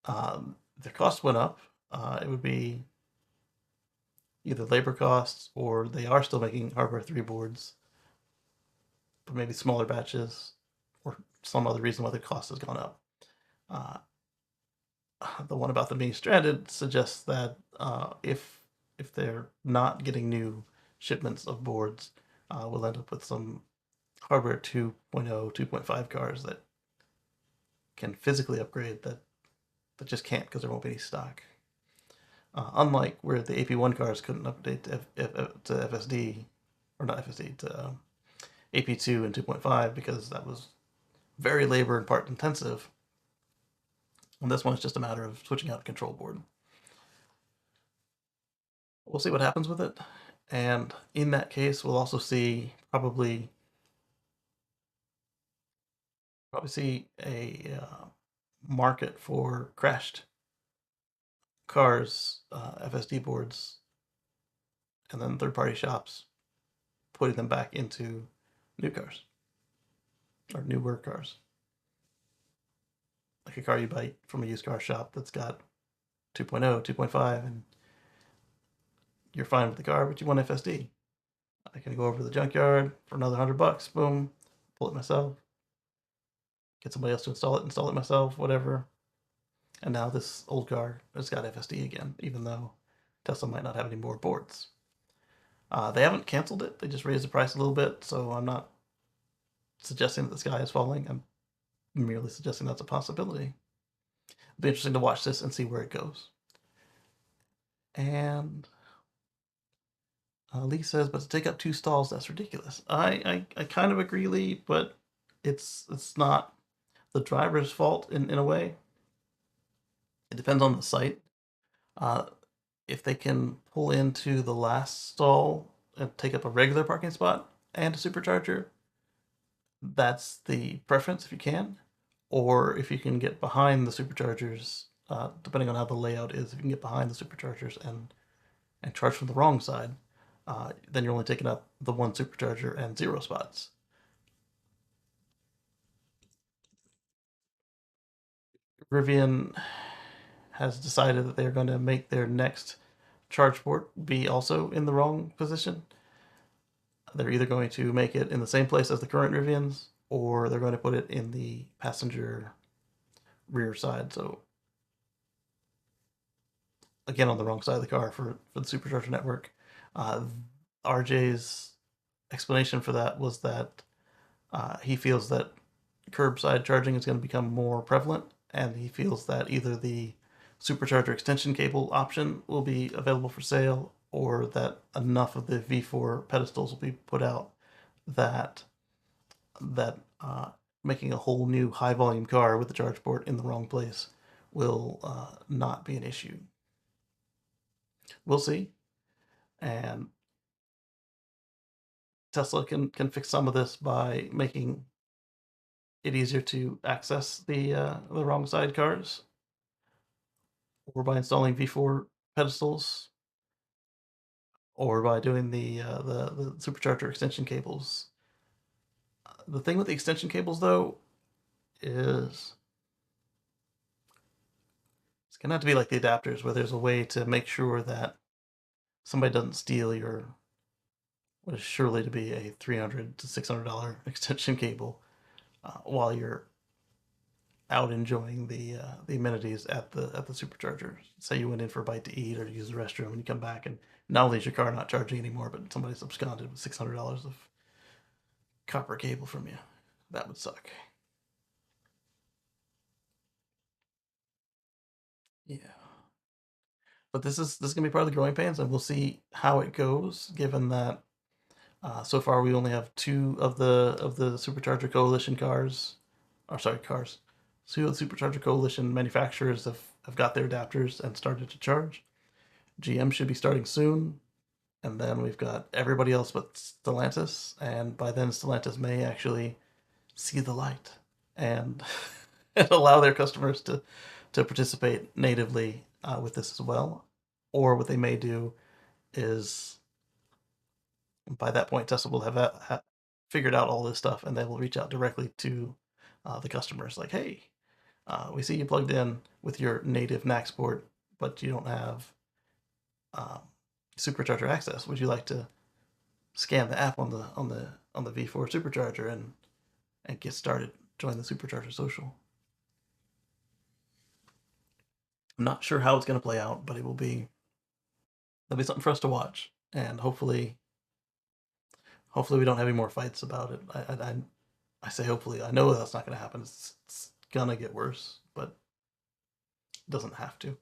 their costs went up. It would be either labor costs, or they are still making hardware 3 boards, but maybe smaller batches, or some other reason why the cost has gone up. The one about them being stranded suggests that if they're not getting new shipments of boards, we'll end up with some hardware 2.0, 2.5 cars that can physically upgrade that just can't because there won't be any stock. Unlike where the AP1 cars couldn't update to FSD, or not FSD, to AP2 and 2.5 because that was very labor and part intensive. And this one is just a matter of switching out a control board. We'll see what happens with it. And in that case, we'll also see probably see a market for crashed cars, FSD boards, and then third-party shops putting them back into new cars, or newer cars. Like a car you buy from a used car shop that's got 2.0, 2.5, and you're fine with the car, but you want FSD. I can go over to the junkyard for another $100, boom, pull it myself, get somebody else to install it myself, whatever. And now this old car has got FSD again, even though Tesla might not have any more boards. They haven't canceled it. They just raised the price a little bit, so I'm not suggesting that the sky is falling. I'm merely suggesting that's a possibility. It'll be interesting to watch this and see where it goes. And Lee says, but to take up 2 stalls, that's ridiculous. I kind of agree, Lee, but it's not the driver's fault in a way. It depends on the site. If they can pull into the last stall and take up a regular parking spot and a supercharger, that's the preference if you can. Or if you can get behind the superchargers, depending on how the layout is, if you can get behind the superchargers and charge from the wrong side, then you're only taking up the 1 supercharger and 0 spots. Rivian has decided that they're going to make their next charge port be also in the wrong position. They're either going to make it in the same place as the current Rivians, or they're going to put it in the passenger rear side. So again, on the wrong side of the car for the supercharger network. RJ's explanation for that was that he feels that curbside charging is going to become more prevalent, and he feels that either the supercharger extension cable option will be available for sale, or that enough of the V4 pedestals will be put out that making a whole new high volume car with the charge port in the wrong place will not be an issue. We'll see. And Tesla can fix some of this by making it easier to access the wrong side cars, or by installing V4 pedestals, or by doing the supercharger extension cables. The thing with the extension cables, though, is it's gonna have to be like the adapters, where there's a way to make sure that somebody doesn't steal your what is surely to be a $300 to $600 extension cable while you're out enjoying the amenities at the supercharger. Say you went in for a bite to eat or to use the restroom, and you come back, and not only is your car not charging anymore, but somebody's absconded with $600 of copper cable from you. That would suck. Yeah. But this is gonna be part of the growing pains, and we'll see how it goes. Given that so far we only have 2 of the Supercharger Coalition cars, or sorry, cars. 2 of the Supercharger Coalition manufacturers have got their adapters and started to charge. GM should be starting soon, and then we've got everybody else but Stellantis, and by then Stellantis may actually see the light and and allow their customers to participate natively with this as well. Or what they may do is, by that point, Tesla will have figured out all this stuff, and they will reach out directly to the customers, like, hey, we see you plugged in with your native NACS port, but you don't have supercharger access. Would you like to scan the app on the V4 supercharger and get started? Join the supercharger social. I'm not sure how it's going to play out, but it'll be something for us to watch, and hopefully we don't have any more fights about it. I say hopefully. I know that's not going to happen. It's going to get worse, but it doesn't have to.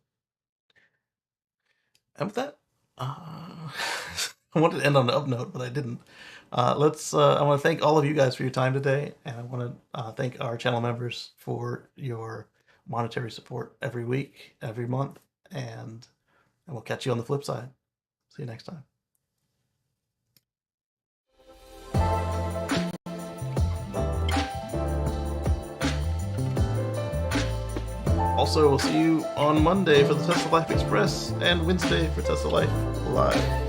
And with that, I wanted to end on an up note, but I didn't. I want to thank all of you guys for your time today, and I want to thank our channel members for your monetary support every week, every month, and we'll catch you on the flip side. See you next time. Also, we'll see you on Monday for the Tesla Life Express and Wednesday for Tesla Life Live.